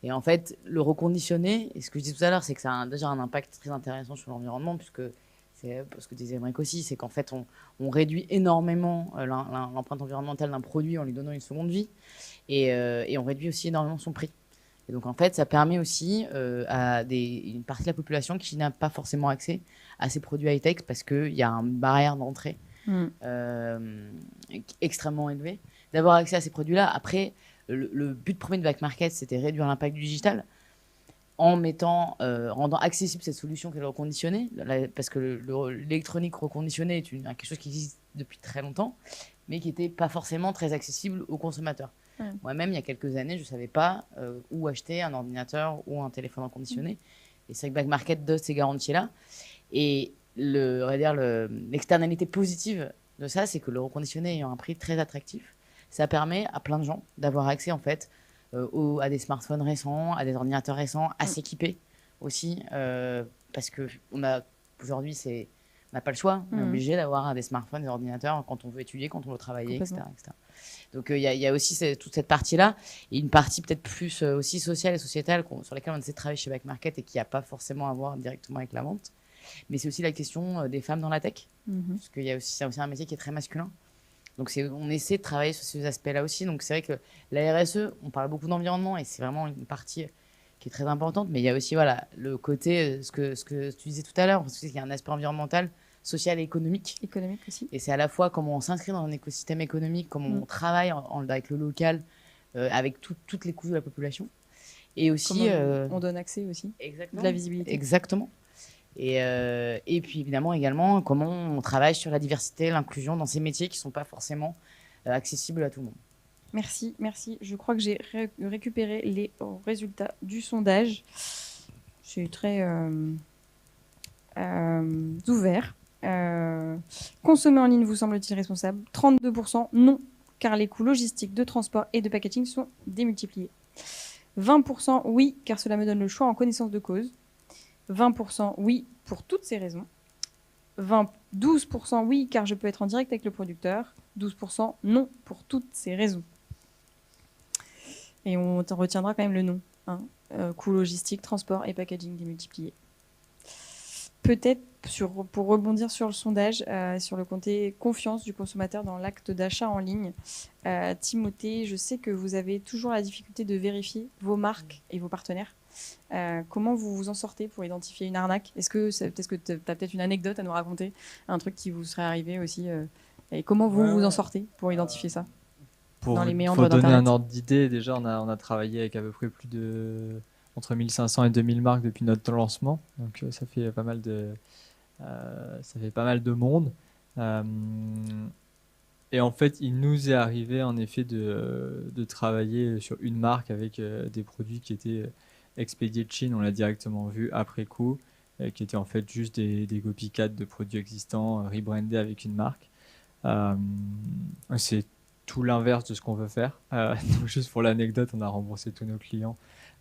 Et en fait, le reconditionner, et ce que je disais tout à l'heure, c'est que ça a déjà un impact très intéressant sur l'environnement, puisque c'est ce que disait Émeric aussi, c'est qu'en fait, on réduit énormément l'empreinte environnementale d'un produit en lui donnant une seconde vie, et on réduit aussi énormément son prix. Et donc, en fait, ça permet aussi à une partie de la population qui n'a pas forcément accès à ces produits high-tech, parce qu'il y a une barrière d'entrée extrêmement élevée, d'avoir accès à ces produits-là. Après, le but premier de Back Market, c'était réduire l'impact du digital en rendant accessible cette solution qu'est le reconditionné, parce que l'électronique reconditionnée est quelque chose qui existe depuis très longtemps, mais qui n'était pas forcément très accessible aux consommateurs. Moi-même, il y a quelques années, je ne savais pas où acheter un ordinateur ou un téléphone reconditionné. Et c'est vrai que Back Market donne ces garanties-là. Et l'externalité positive de ça, c'est que le reconditionné ayant un prix très attractif, ça permet à plein de gens d'avoir accès en fait à des smartphones récents, à des ordinateurs récents, à s'équiper aussi, parce que aujourd'hui, on n'a pas le choix, on est obligé d'avoir des smartphones, des ordinateurs quand on veut étudier, quand on veut travailler, etc. Donc il y a aussi toute cette partie-là, et une partie peut-être plus aussi sociale et sociétale sur laquelle on essaie de travailler chez Back Market et qui n'a pas forcément à voir directement avec la vente. Mais c'est aussi la question des femmes dans la tech, parce qu'il y a aussi, c'est aussi un métier qui est très masculin. Donc on essaie de travailler sur ces aspects-là aussi. Donc c'est vrai que la RSE, on parle beaucoup d'environnement et c'est vraiment une partie qui est très importante. Mais il y a aussi voilà, le côté, ce que tu disais tout à l'heure, parce qu'il y a un aspect environnemental, social et économique. Économique aussi. Et c'est à la fois comment on s'inscrit dans un écosystème économique, comment on travaille avec le local, avec toutes les couches de la population. Et aussi, on donne accès aussi, exactement, de la visibilité. Exactement. Et puis évidemment également comment on travaille sur la diversité, l'inclusion dans ces métiers qui ne sont pas forcément accessibles à tout le monde. Merci, merci. Je crois que j'ai récupéré les résultats du sondage. C'est très ouvert. Consommer en ligne vous semble-t-il responsable? 32% non, car les coûts logistiques de transport et de packaging sont démultipliés. 20% oui, car cela me donne le choix en connaissance de cause. 20% oui, pour toutes ces raisons. 12% oui, car je peux être en direct avec le producteur. 12% non, pour toutes ces raisons. Et on retiendra quand même le non. Hein. Coût logistique, transport et packaging démultipliés. Peut-être, pour rebondir sur le sondage, sur le côté confiance du consommateur dans l'acte d'achat en ligne, Timothée, je sais que vous avez toujours la difficulté de vérifier vos marques et vos partenaires. Comment vous vous en sortez pour identifier une arnaque? Est-ce que tu as peut-être une anecdote à nous raconter, un truc qui vous serait arrivé aussi et comment vous vous en sortez pour identifier ça dans les méandres d'Internet? Pour donner un d'Internet. ordre d'idée, déjà on a travaillé avec à peu près entre 1500 et 2000 marques depuis notre lancement, donc ça fait pas mal de monde. Et en fait, il nous est arrivé en effet de travailler sur une marque avec des produits qui étaient expédiés de Chine, on l'a directement vu après coup, qui étaient en fait juste des copycats de produits existants, rebrandés avec une marque. C'est tout l'inverse de ce qu'on veut faire. Donc juste pour l'anecdote, on a remboursé tous nos clients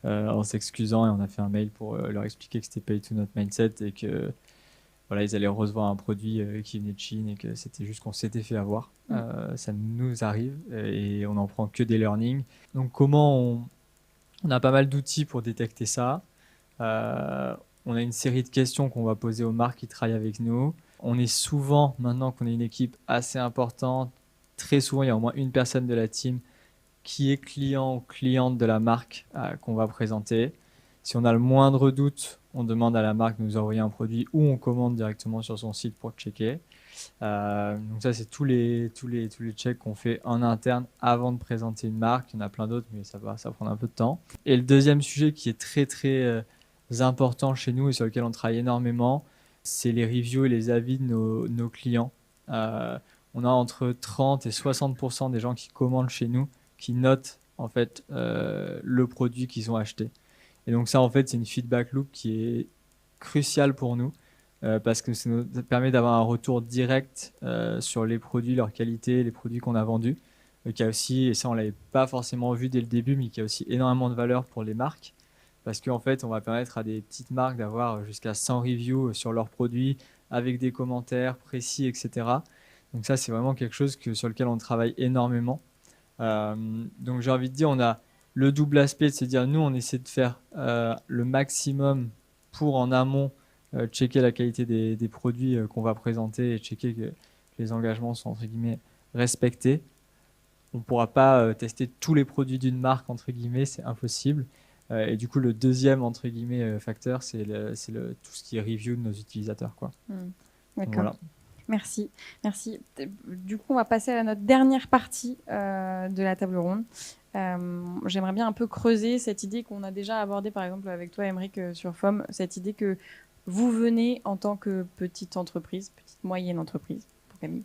en s'excusant et on a fait un mail pour leur expliquer que c'était pas du tout notre mindset et que voilà, ils allaient recevoir un produit qui venait de Chine et que c'était juste qu'on s'était fait avoir. Ça nous arrive et on n'en prend que des learnings. Donc comment on a pas mal d'outils pour détecter ça. On a une série de questions qu'on va poser aux marques qui travaillent avec nous. On est souvent, maintenant qu'on est une équipe assez importante, très souvent il y a au moins une personne de la team qui est client ou cliente de la marque qu'on va présenter. Si on a le moindre doute, on demande à la marque de nous envoyer un produit ou on commande directement sur son site pour checker. Donc ça, c'est tous les checks qu'on fait en interne avant de présenter une marque. Il y en a plein d'autres, mais ça prend un peu de temps. Et le deuxième sujet qui est très très important chez nous et sur lequel on travaille énormément, c'est les reviews et les avis de nos clients. On a entre 30 et 60% des gens qui commandent chez nous qui notent en fait le produit qu'ils ont acheté. Et donc ça, en fait, c'est une feedback loop qui est cruciale pour nous parce que ça nous permet d'avoir un retour direct sur les produits, leur qualité, les produits qu'on a vendus. Qui a aussi, et ça on l'avait pas forcément vu dès le début, mais qui a aussi énormément de valeur pour les marques. Parce qu'en fait, on va permettre à des petites marques d'avoir jusqu'à 100 reviews sur leurs produits avec des commentaires précis, etc. Donc ça, c'est vraiment quelque chose sur lequel on travaille énormément. Donc j'ai envie de dire, on a le double aspect de se dire, nous, on essaie de faire le maximum pour en amont checker la qualité des produits qu'on va présenter et checker que les engagements sont, entre guillemets, respectés. On ne pourra pas tester tous les produits d'une marque, entre guillemets, c'est impossible. Et du coup, le deuxième, entre guillemets, facteur, c'est tout ce qui est review de nos utilisateurs, quoi. D'accord. Voilà. Merci. Du coup, on va passer à notre dernière partie de la table ronde. J'aimerais bien un peu creuser cette idée qu'on a déjà abordée, par exemple, avec toi, Aymeric, sur FOM, cette idée que vous venez en tant que petite entreprise, petite moyenne entreprise, pour Camille,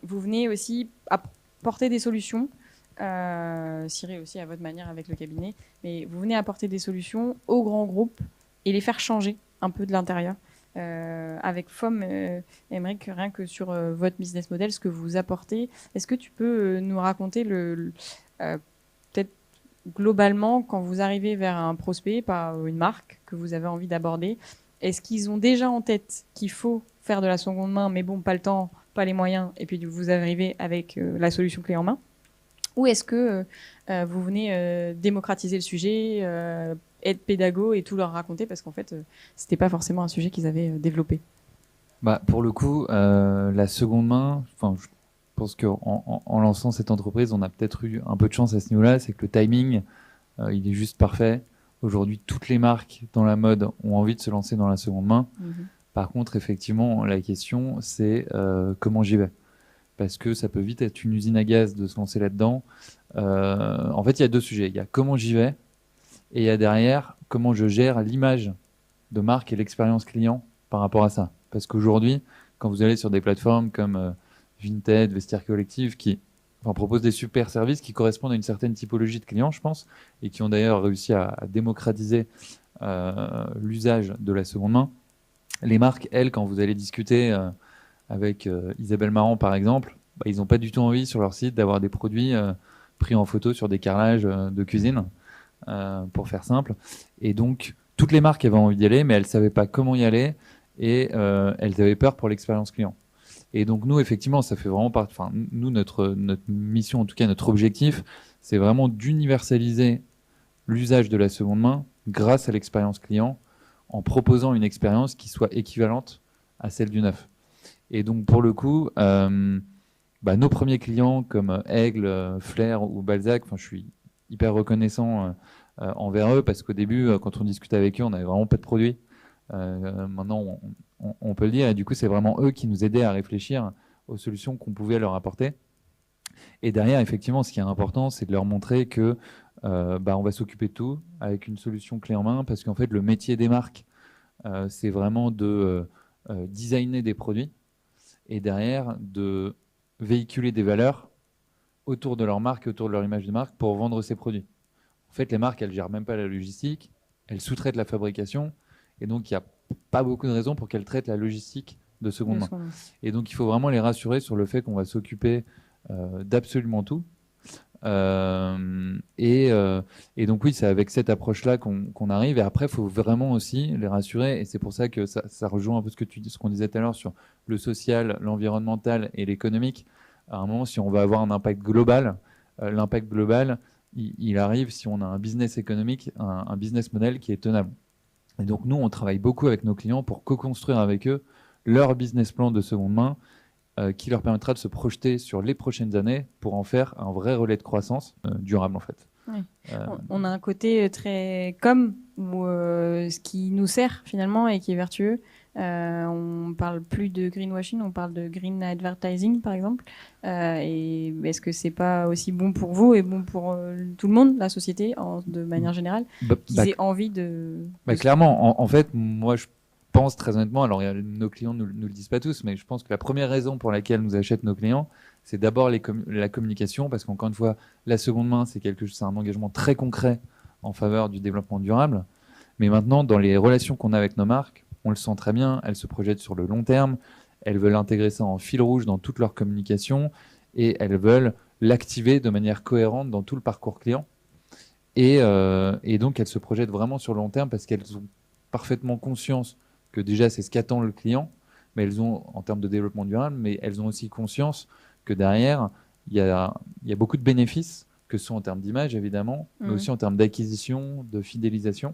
vous venez aussi apporter des solutions, Cyril aussi à votre manière avec le cabinet, mais vous venez apporter des solutions aux grands groupes et les faire changer un peu de l'intérieur. Avec FOM, Aymeric, rien que sur votre business model, ce que vous apportez, est-ce que tu peux nous raconter peut-être globalement, quand vous arrivez vers un prospect, pas une marque que vous avez envie d'aborder, est-ce qu'ils ont déjà en tête qu'il faut faire de la seconde main, mais bon, pas le temps, pas les moyens, et puis vous arrivez avec la solution clé en main? Ou est-ce que vous venez démocratiser le sujet, être pédago et tout leur raconter, parce qu'en fait, c'était pas forcément un sujet qu'ils avaient développé? Pour le coup, la seconde main, pense qu'en lançant cette entreprise, on a peut-être eu un peu de chance à ce niveau-là, c'est que le timing, il est juste parfait. Aujourd'hui, toutes les marques dans la mode ont envie de se lancer dans la seconde main. Par contre, effectivement, la question, c'est comment j'y vais. Parce que ça peut vite être une usine à gaz de se lancer là-dedans. En fait, il y a deux sujets. Il y a comment j'y vais et il y a derrière comment je gère l'image de marque et l'expérience client par rapport à ça. Parce qu'aujourd'hui, quand vous allez sur des plateformes comme Vinted, Vestiaire Collective, qui proposent des super services qui correspondent à une certaine typologie de clients, je pense, et qui ont d'ailleurs réussi à démocratiser l'usage de la seconde main. Les marques, elles, quand vous allez discuter avec Isabelle Marant, par exemple, ils n'ont pas du tout envie sur leur site d'avoir des produits pris en photo sur des carrelages de cuisine, pour faire simple. Et donc, toutes les marques avaient envie d'y aller, mais elles ne savaient pas comment y aller et elles avaient peur pour l'expérience client. Et donc, nous, effectivement, ça fait vraiment partie. Enfin, nous, notre mission, en tout cas, notre objectif, c'est vraiment d'universaliser l'usage de la seconde main grâce à l'expérience client en proposant une expérience qui soit équivalente à celle du neuf. Et donc, pour le coup, nos premiers clients comme Aigle, Flair ou Balzac, je suis hyper reconnaissant envers eux parce qu'au début, quand on discutait avec eux, on n'avait vraiment pas de produits. Maintenant, on peut le dire. Et du coup, c'est vraiment eux qui nous aidaient à réfléchir aux solutions qu'on pouvait leur apporter. Et derrière, effectivement, ce qui est important, c'est de leur montrer que on va s'occuper de tout avec une solution clé en main parce qu'en fait, le métier des marques, c'est vraiment de designer des produits et derrière, de véhiculer des valeurs autour de leur marque et autour de leur image de marque pour vendre ces produits. En fait, les marques, elles ne gèrent même pas la logistique, elles sous-traitent la fabrication et donc il n'y a pas beaucoup de raisons pour qu'elles traitent la logistique de seconde main. Et donc, il faut vraiment les rassurer sur le fait qu'on va s'occuper d'absolument tout. Et donc oui, c'est avec cette approche-là qu'on arrive. Et après, il faut vraiment aussi les rassurer. Et c'est pour ça que ça rejoint un peu ce qu'on disait tout à l'heure sur le social, l'environnemental et l'économique. À un moment, si on va avoir un impact global, l'impact global, il arrive si on a un business économique, un business model qui est tenable. Et donc nous, on travaille beaucoup avec nos clients pour co-construire avec eux leur business plan de seconde main qui leur permettra de se projeter sur les prochaines années pour en faire un vrai relais de croissance durable en fait. Oui. On a un côté très où ce qui nous sert finalement et qui est vertueux. On parle plus de greenwashing, on parle de green advertising par exemple. Et est-ce que c'est pas aussi bon pour vous et bon pour tout le monde, la société de manière générale, qu'ils aient envie de... Clairement, en fait, moi je pense très honnêtement, alors nos clients ne nous le disent pas tous, mais je pense que la première raison pour laquelle nous achètent nos clients, c'est d'abord la communication, parce qu'encore une fois, la seconde main, c'est un engagement très concret en faveur du développement durable. Mais maintenant, dans les relations qu'on a avec nos marques, on le sent très bien, elles se projettent sur le long terme, elles veulent intégrer ça en fil rouge dans toute leur communication et elles veulent l'activer de manière cohérente dans tout le parcours client. Et donc, elles se projettent vraiment sur le long terme parce qu'elles ont parfaitement conscience que déjà, c'est ce qu'attend le client, mais elles ont, en termes de développement durable, mais elles ont aussi conscience que derrière, il y a beaucoup de bénéfices, que ce soit en termes d'image, évidemment, mais aussi en termes d'acquisition, de fidélisation,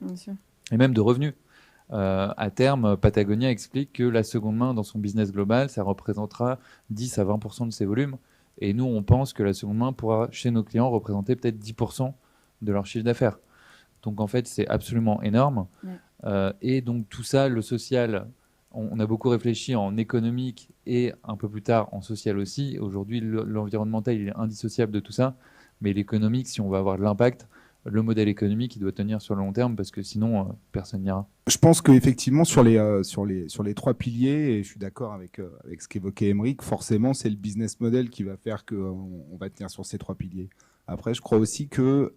et même de revenus. À terme, Patagonia explique que la seconde main, dans son business global, ça représentera 10 à 20% de ses volumes. Et nous, on pense que la seconde main pourra, chez nos clients, représenter peut-être 10% de leur chiffre d'affaires. Donc, en fait, c'est absolument énorme. Et donc, tout ça, le social, on a beaucoup réfléchi en économique et un peu plus tard en social aussi. Aujourd'hui, l'environnemental, il est indissociable de tout ça. Mais l'économique, si on va avoir de l'impact, le modèle économique, il doit tenir sur le long terme parce que sinon, personne n'ira. Je pense qu'effectivement, sur les trois piliers, et je suis d'accord avec ce qu'évoquait Aymeric, forcément, c'est le business model qui va faire qu'on va tenir sur ces trois piliers. Après, je crois aussi que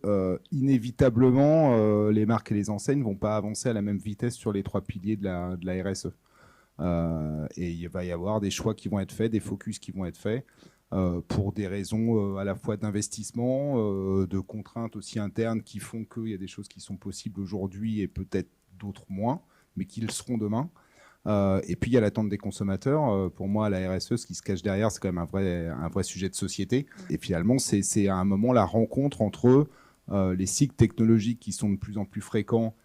inévitablement, les marques et les enseignes ne vont pas avancer à la même vitesse sur les trois piliers de la RSE. Et il va y avoir des choix qui vont être faits, des focus qui vont être faits. Pour des raisons à la fois d'investissement, de contraintes aussi internes qui font qu'il y a des choses qui sont possibles aujourd'hui et peut-être d'autres moins, mais qui le seront demain. Et puis il y a l'attente des consommateurs. Pour moi, la RSE, ce qui se cache derrière, c'est quand même un vrai sujet de société. Et finalement, c'est à un moment la rencontre entre les cycles technologiques qui sont de plus en plus fréquents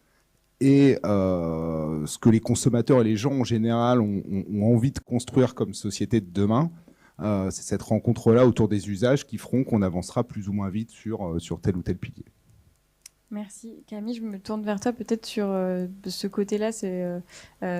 et ce que les consommateurs et les gens en général ont envie de construire comme société de demain. C'est cette rencontre-là autour des usages qui feront qu'on avancera plus ou moins vite sur tel ou tel pilier. Merci. Camille, je me tourne vers toi peut-être sur ce côté-là, c'est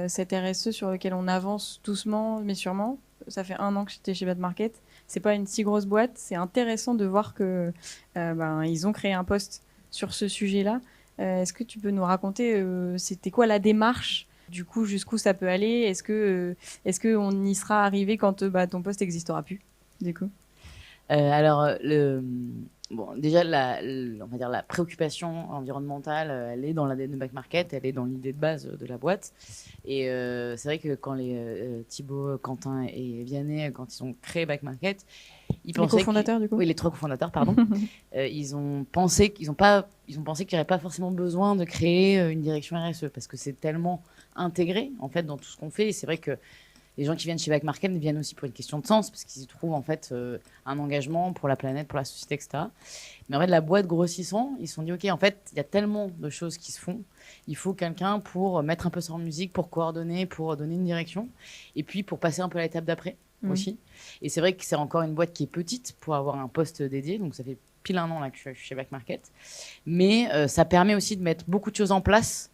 cette RSE sur lequel on avance doucement mais sûrement. Ça fait 1 an que j'étais chez Bad Market. C'est pas une si grosse boîte. C'est intéressant de voir que ils ont créé un poste sur ce sujet-là. Est-ce que tu peux nous raconter c'était quoi la démarche, du coup jusqu'où ça peut aller? Est-ce que on y sera arrivé quand ton poste n'existera plus, du coup? Alors, bon, déjà, on va dire la préoccupation environnementale, elle est dans l'ADN de Back Market, elle est dans l'idée de base de la boîte. Et c'est vrai que quand Thibaut, Quentin et Vianney, quand ils ont créé Back Market, ils pensaient... Les cofondateurs, du coup? Oui, les 3 cofondateurs, pardon. Ils ont pensé qu'il n'y aurait pas forcément besoin de créer une direction RSE, parce que c'est tellement intégré, en fait, dans tout ce qu'on fait. Et c'est vrai que les gens qui viennent chez Back Market viennent aussi pour une question de sens, parce qu'ils y trouvent en fait un engagement pour la planète, pour la société, etc. Mais en fait, la boîte grossissant, ils se sont dit, OK, en fait, il y a tellement de choses qui se font. Il faut quelqu'un pour mettre un peu ça en musique, pour coordonner, pour donner une direction. Et puis, pour passer un peu à l'étape d'après aussi. Et c'est vrai que c'est encore une boîte qui est petite pour avoir un poste dédié. Donc, ça fait pile 1 an là, que je suis chez Back Market. Mais ça permet aussi de mettre beaucoup de choses en place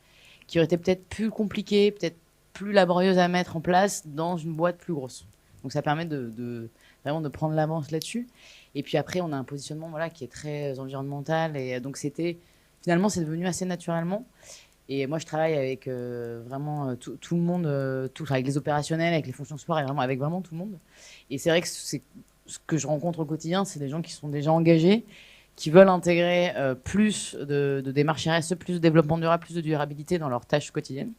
qui auraient été peut-être plus compliquées, peut-être plus laborieuse à mettre en place dans une boîte plus grosse. Donc ça permet vraiment de prendre l'avance là-dessus. Et puis après, on a un positionnement qui est très environnemental. Et donc finalement, c'est devenu assez naturellement. Et moi, je travaille avec vraiment tout le monde, avec les opérationnels, avec les fonctions sport, et vraiment avec vraiment tout le monde. Et c'est vrai que ce que je rencontre au quotidien, c'est des gens qui sont déjà engagés, qui veulent intégrer plus de démarches RSE, plus de développement durable, plus de durabilité dans leurs tâches quotidiennes.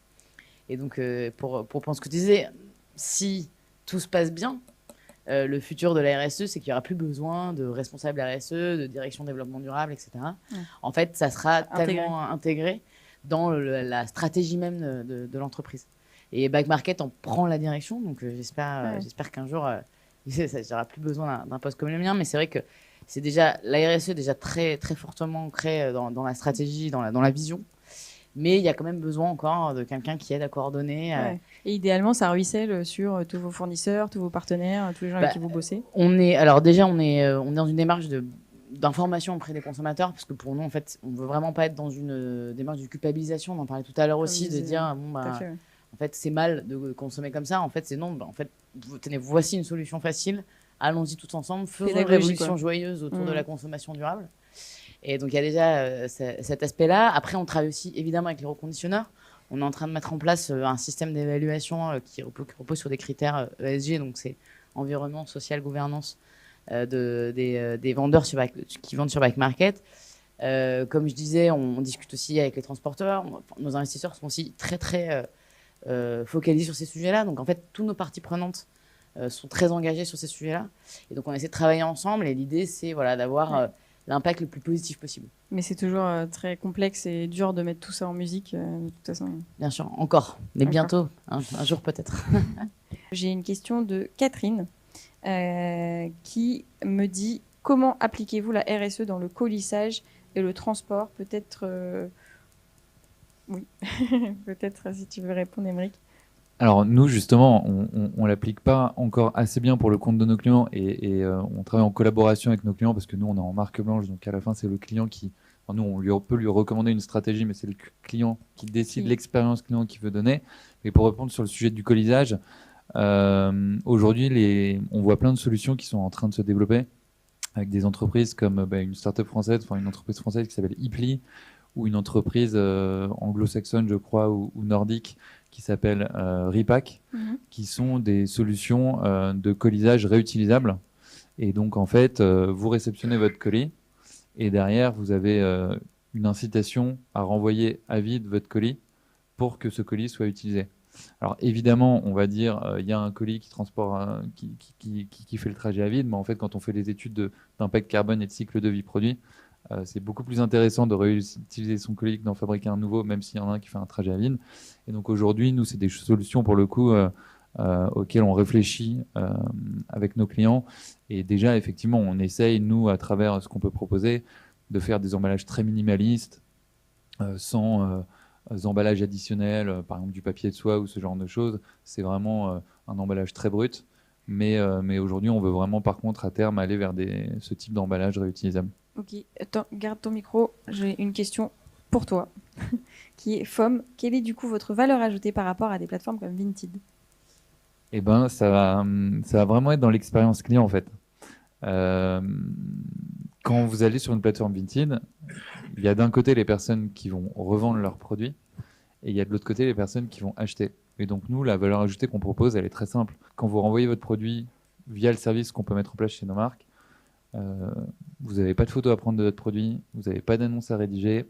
Et donc, pour prendre ce que tu disais, si tout se passe bien, le futur de la RSE, c'est qu'il n'y aura plus besoin de responsables RSE, de direction développement durable, etc. En fait, ça sera tellement intégré dans la stratégie même de l'entreprise. Et Back Market en prend la direction, donc j'espère qu'un jour, il n'y aura plus besoin d'un poste comme le mien, mais c'est vrai que la RSE est déjà très, très fortement ancrée dans la stratégie, dans la vision. Mais il y a quand même besoin encore de quelqu'un qui aide à coordonner. Et idéalement, ça ruisselle sur tous vos fournisseurs, tous vos partenaires, tous les gens avec qui vous bossez. On est dans une démarche d'information auprès des consommateurs, parce que pour nous, en fait, on ne veut vraiment pas être dans une démarche de culpabilisation. On en parlait tout à l'heure aussi, de dire, en fait, c'est mal de consommer comme ça. En fait, c'est non. En fait, voici une solution facile. Allons-y tous ensemble. Faisons une révolution joyeuse autour de la consommation durable. Et donc, il y a déjà cet aspect-là. Après, on travaille aussi, évidemment, avec les reconditionneurs. On est en train de mettre en place un système d'évaluation qui repose sur des critères ESG, donc c'est environnement, social, gouvernance, des vendeurs qui vendent sur Back Market. Comme je disais, on discute aussi avec les transporteurs. Nos investisseurs sont aussi très, très focalisés sur ces sujets-là. Donc, en fait, toutes nos parties prenantes sont très engagées sur ces sujets-là. Et donc, on essaie de travailler ensemble. Et l'idée, c'est d'avoir l'impact le plus positif possible. Mais c'est toujours très complexe et dur de mettre tout ça en musique, de toute façon. Bien sûr, encore. Mais bientôt, un jour peut-être. J'ai une question de Catherine qui me dit « Comment appliquez-vous la RSE dans le colissage et le transport ?» Peut-être... Oui, peut-être si tu veux répondre, Émeric. Alors nous, justement, on l'applique pas encore assez bien pour le compte de nos clients et on travaille en collaboration avec nos clients parce que nous, on est en marque blanche, donc à la fin, c'est le client qui... Enfin, nous, on peut lui recommander une stratégie, mais c'est le client qui décide l'expérience client qu'il veut donner. Et pour répondre sur le sujet du colisage, aujourd'hui, on voit plein de solutions qui sont en train de se développer avec des entreprises comme une start-up française, enfin une entreprise française qui s'appelle Ipli, ou une entreprise anglo-saxonne, je crois, ou nordique, qui s'appelle Repack, qui sont des solutions de colisage réutilisables. Et donc, en fait, vous réceptionnez votre colis et derrière, vous avez une incitation à renvoyer à vide votre colis pour que ce colis soit utilisé. Alors, évidemment, on va dire il y a un colis qui transporte, qui fait le trajet à vide, mais en fait, quand on fait les études d'impact carbone et de cycle de vie produit, c'est beaucoup plus intéressant de réutiliser son colis que d'en fabriquer un nouveau, même s'il y en a un qui fait un trajet à vide. Et donc aujourd'hui, nous, c'est des solutions pour le coup auxquelles on réfléchit avec nos clients. Et déjà, effectivement, on essaye, nous, à travers ce qu'on peut proposer, de faire des emballages très minimalistes, sans emballages additionnels, par exemple du papier de soie ou ce genre de choses. C'est vraiment un emballage très brut. Mais aujourd'hui, on veut vraiment, par contre, à terme, aller vers ce type d'emballage réutilisable. Ok, attends, garde ton micro. J'ai une question pour toi, qui est FOM. Quelle est du coup votre valeur ajoutée par rapport à des plateformes comme Vinted? Eh ben, ça va vraiment être dans l'expérience client, en fait. Quand vous allez sur une plateforme Vinted, il y a d'un côté les personnes qui vont revendre leurs produits et il y a de l'autre côté les personnes qui vont acheter. Et donc nous, la valeur ajoutée qu'on propose, elle est très simple. Quand vous renvoyez votre produit via le service qu'on peut mettre en place chez nos marques, vous n'avez pas de photo à prendre de votre produit, vous n'avez pas d'annonce à rédiger,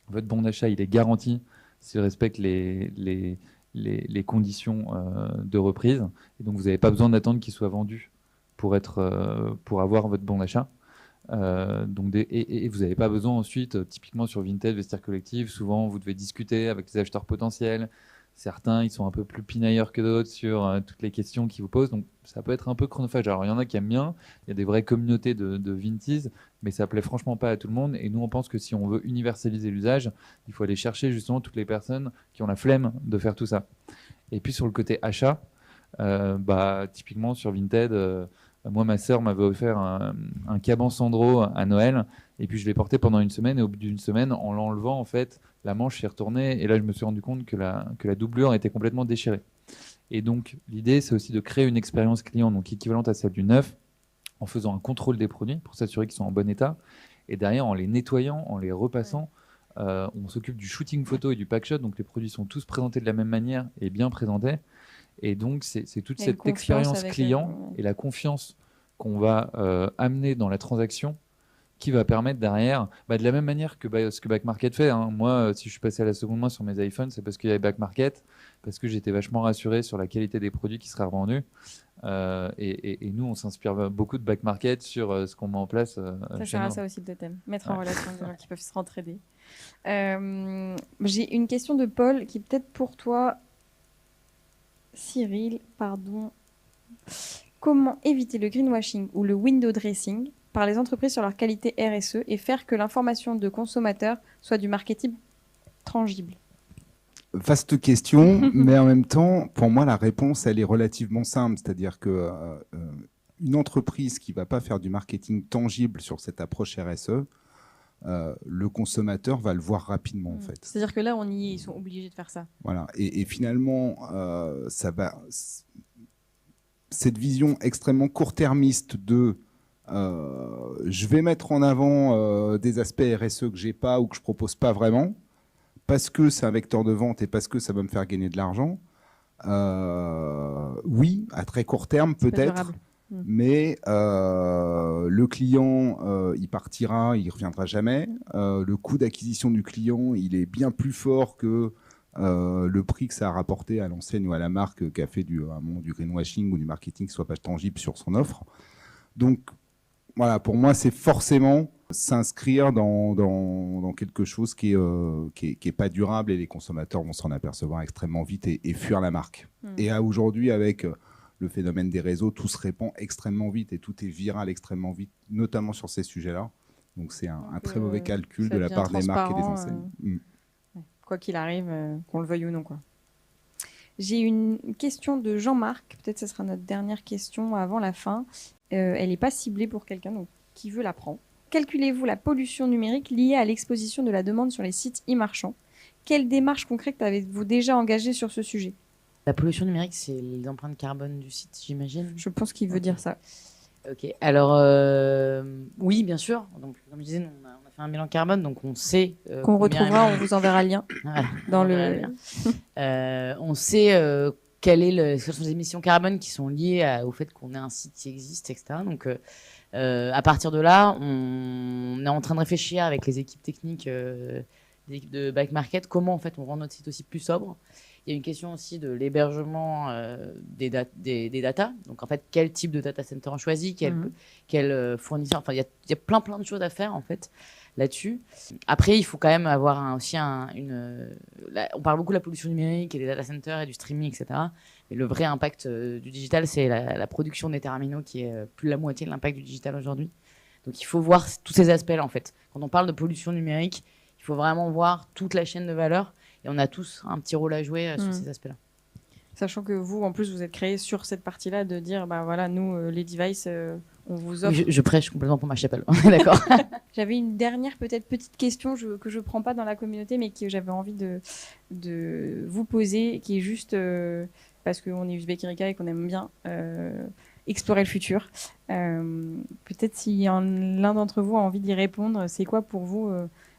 votre bon d'achat, il est garanti s'il respecte les conditions de reprise. Et donc vous n'avez pas besoin d'attendre qu'il soit vendu pour avoir votre bon d'achat. Et vous n'avez pas besoin ensuite, typiquement sur Vinted, Vestiaire Collectif, souvent vous devez discuter avec les acheteurs potentiels. Certains, ils sont un peu plus pinailleurs que d'autres sur toutes les questions qu'ils vous posent. Donc ça peut être un peu chronophage. Alors il y en a qui aiment bien, il y a des vraies communautés de Vinted, mais ça plaît franchement pas à tout le monde. Et nous, on pense que si on veut universaliser l'usage, il faut aller chercher justement toutes les personnes qui ont la flemme de faire tout ça. Et puis sur le côté achat, typiquement sur Vinted, moi, ma sœur m'avait offert un caban Sandro à Noël, et puis je l'ai porté pendant une semaine, et au bout d'une semaine, en l'enlevant, en fait, la manche s'est retournée, et là, je me suis rendu compte que la doublure était complètement déchirée. Et donc, l'idée, c'est aussi de créer une expérience client, donc équivalente à celle du neuf, en faisant un contrôle des produits pour s'assurer qu'ils sont en bon état, et derrière, en les nettoyant, en les repassant, on s'occupe du shooting photo et du pack shot, donc les produits sont tous présentés de la même manière et bien présentés. Et donc, c'est toute cette expérience client et la confiance qu'on va amener dans la transaction qui va permettre derrière, de la même manière que ce que Back Market fait. Hein. Moi, si je suis passé à la seconde main sur mes iPhones, c'est parce qu'il y avait Back Market, parce que j'étais vachement rassuré sur la qualité des produits qui seraient revendus. Et nous, on s'inspire beaucoup de Back Market sur ce qu'on met en place. Ça sert à ça aussi le totem, mettre en relation des gens qui peuvent se rentraider. J'ai une question de Paul qui est peut-être pour toi, Cyril, pardon. Comment éviter le greenwashing ou le window dressing par les entreprises sur leur qualité RSE et faire que l'information de consommateurs soit du marketing tangible? Vaste question, mais en même temps, pour moi, la réponse, elle est relativement simple. C'est-à-dire que une entreprise qui ne va pas faire du marketing tangible sur cette approche RSE, le consommateur va le voir rapidement, en fait. C'est-à-dire que là, ils sont obligés de faire ça. Voilà. Et finalement, cette vision extrêmement court-termiste de je vais mettre en avant des aspects RSE que j'ai pas ou que je propose pas vraiment, parce que c'est un vecteur de vente et parce que ça va me faire gagner de l'argent. Oui, à très court terme peut-être, mais le client, il partira, il reviendra jamais. Le coût d'acquisition du client, il est bien plus fort que le prix que ça a rapporté à l'enseigne ou à la marque qui a fait du greenwashing ou du marketing qui soit pas tangible sur son offre. Donc voilà, pour moi, c'est forcément s'inscrire dans quelque chose qui est pas durable, et les consommateurs vont s'en apercevoir extrêmement vite et fuir la marque. Et aujourd'hui, avec le phénomène des réseaux, tout se répand extrêmement vite et tout est viral extrêmement vite, notamment sur ces sujets-là. Donc c'est un très mauvais calcul de la part des marques et des enseignes. Quoi qu'il arrive, qu'on le veuille ou non, quoi. J'ai une question de Jean-Marc, peut-être que ce sera notre dernière question avant la fin. Elle n'est pas ciblée pour quelqu'un, donc qui veut la prendre. Calculez-vous la pollution numérique liée à l'exposition de la demande sur les sites e-marchands? Quelles démarches concrètes avez-vous déjà engagées sur ce sujet? La pollution numérique, c'est les empreintes carbone du site, j'imagine. Je pense qu'il veut dire ça. Ok, alors oui, bien sûr. Donc, comme je disais, nous, on a fait un bilan carbone, donc on sait qu'on retrouvera, on vous enverra le lien dans le. On sait quelles sont les émissions carbone qui sont liées au fait qu'on ait un site qui existe, etc. Donc, à partir de là, on est en train de réfléchir avec les équipes techniques, des équipes de Back Market, comment en fait on rend notre site aussi plus sobre. Il y a une question aussi de l'hébergement des data. Donc, en fait, quel type de data center on choisit, quel fournisseur. Enfin, il y a plein de choses à faire, en fait, là-dessus. Après, il faut quand même avoir on parle beaucoup de la pollution numérique et des data centers et du streaming, etc. Mais le vrai impact du digital, c'est la production des terminaux qui est plus de la moitié de l'impact du digital aujourd'hui. Donc, il faut voir tous ces aspects-là, en fait. Quand on parle de pollution numérique, il faut vraiment voir toute la chaîne de valeur. Et on a tous un petit rôle à jouer sur ces aspects-là. Sachant que vous, en plus, vous êtes créé sur cette partie-là de dire, bah voilà, nous, les devices, on vous offre. Oui, je prêche complètement pour ma chapelle, on est d'accord. J'avais une dernière peut-être petite question que je prends pas dans la communauté, mais que j'avais envie de vous poser, qui est juste parce qu'on est Uzbek Erika et qu'on aime bien explorer le futur. Peut-être si l'un d'entre vous a envie d'y répondre, c'est quoi pour vous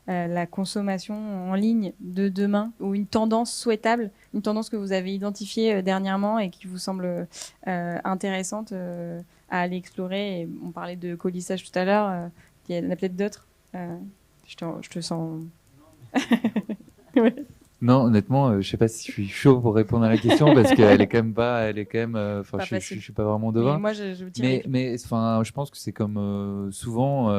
la consommation en ligne de demain, ou une tendance souhaitable, une tendance que vous avez identifiée dernièrement et qui vous semble intéressante à aller explorer. Et on parlait de colissage tout à l'heure, il y en a peut-être d'autres. Je te sens... Ouais. Non, honnêtement, je sais pas si je suis chaud pour répondre à la question parce qu'elle est quand même pas, enfin, je suis pas vraiment devin. Mais moi, je dirais mais enfin, je pense que c'est comme souvent,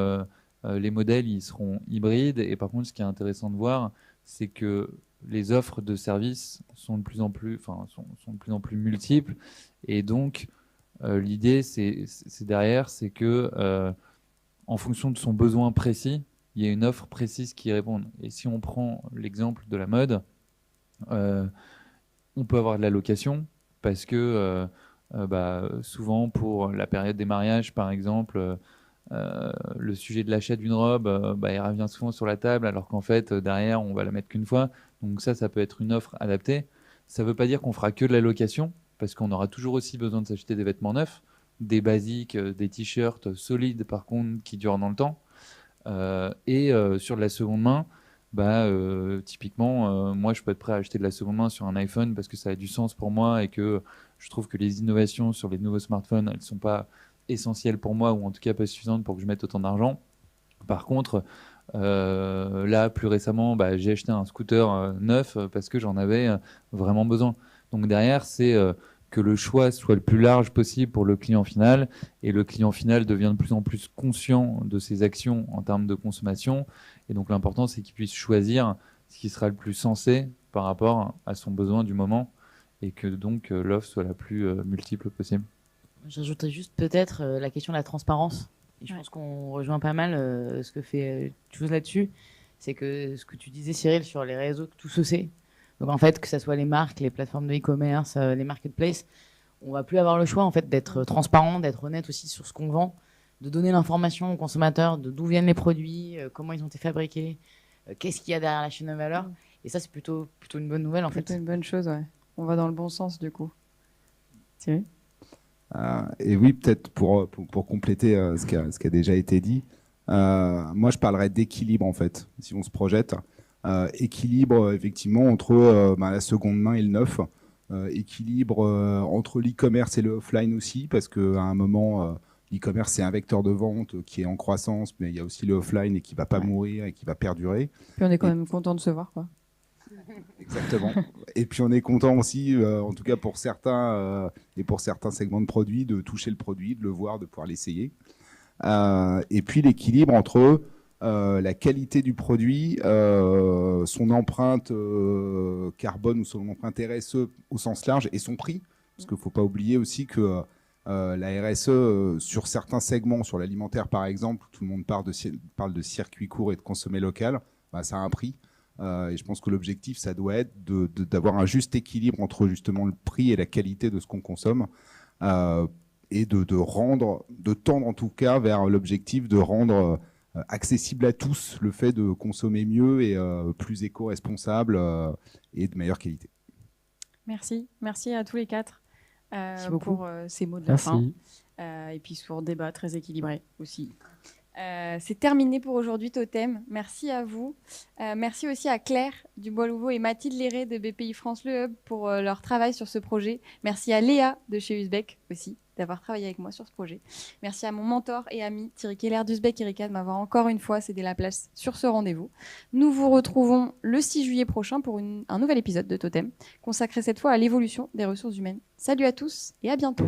les modèles, ils seront hybrides. Et par contre, ce qui est intéressant de voir, c'est que les offres de services sont de plus en plus, sont de plus en plus multiples. Et donc, l'idée, c'est derrière, c'est que en fonction de son besoin précis, il y a une offre précise qui répond. Et si on prend l'exemple de la mode, on peut avoir de la location parce que souvent pour la période des mariages, par exemple, le sujet de l'achat d'une robe, il revient souvent sur la table alors qu'en fait, derrière, on va la mettre qu'une fois. Donc ça peut être une offre adaptée. Ça ne veut pas dire qu'on fera que de la location parce qu'on aura toujours aussi besoin de s'acheter des vêtements neufs, des basiques, des t-shirts solides par contre qui durent dans le temps. Sur de la seconde main, typiquement, moi je peux être prêt à acheter de la seconde main sur un iPhone parce que ça a du sens pour moi et que je trouve que les innovations sur les nouveaux smartphones, elles ne sont pas essentielles pour moi, ou en tout cas pas suffisantes pour que je mette autant d'argent. Par contre, là plus récemment, j'ai acheté un scooter neuf parce que j'en avais vraiment besoin. Donc derrière, c'est que le choix soit le plus large possible pour le client final, et le client final devient de plus en plus conscient de ses actions en termes de consommation, et donc l'important c'est qu'il puisse choisir ce qui sera le plus sensé par rapport à son besoin du moment, et que donc l'offre soit la plus multiple possible. J'ajouterais juste peut-être la question de la transparence, et je pense qu'on rejoint pas mal ce que fait Choose là-dessus, c'est que ce que tu disais Cyril sur les réseaux, tout se sait. Donc en fait, que ce soit les marques, les plateformes de e-commerce, les marketplaces, on va plus avoir le choix en fait d'être transparent, d'être honnête aussi sur ce qu'on vend, de donner l'information aux consommateurs de d'où viennent les produits, comment ils ont été fabriqués, qu'est-ce qu'il y a derrière la chaîne de valeur. Et ça, c'est plutôt une bonne nouvelle en fait. Plutôt une bonne chose, ouais. On va dans le bon sens du coup. Thierry ? Et oui, peut-être pour compléter ce qui a déjà été dit, moi je parlerais d'équilibre en fait, si on se projette. Équilibre effectivement entre la seconde main et le neuf, équilibre entre l'e-commerce et le offline aussi, parce qu'à un moment l'e-commerce c'est un vecteur de vente qui est en croissance, mais il y a aussi le offline et qui va pas mourir et qui va perdurer. Puis on est quand même content de se voir, quoi. Exactement. Et puis on est content aussi, en tout cas pour certains et pour certains segments de produits, de toucher le produit, de le voir, de pouvoir l'essayer. Et puis l'équilibre entre la qualité du produit, son empreinte carbone ou son empreinte RSE au sens large, et son prix. Parce qu'il ne faut pas oublier aussi que la RSE, sur certains segments, sur l'alimentaire par exemple, tout le monde parle de circuit court et de consommer local, ça a un prix. Et je pense que l'objectif, ça doit être d'avoir un juste équilibre entre justement le prix et la qualité de ce qu'on consomme, et de tendre en tout cas vers l'objectif de rendre accessible à tous le fait de consommer mieux et plus éco-responsable et de meilleure qualité. Merci à tous les quatre pour ces mots de la Merci. fin, et puis sur débat très équilibré aussi. C'est terminé pour aujourd'hui Totem. Merci à vous. Merci aussi à Claire Dubois-Louveau et Mathilde Léré de BPI France Le Hub pour leur travail sur ce projet. Merci à Léa de chez Uzbek aussi d'avoir travaillé avec moi sur ce projet. Merci à mon mentor et ami Thierry Keller d'Uzbek Erika de m'avoir encore une fois cédé la place sur ce rendez-vous. Nous vous retrouvons le 6 juillet prochain pour un nouvel épisode de Totem, consacré cette fois à l'évolution des ressources humaines. Salut à tous et à bientôt.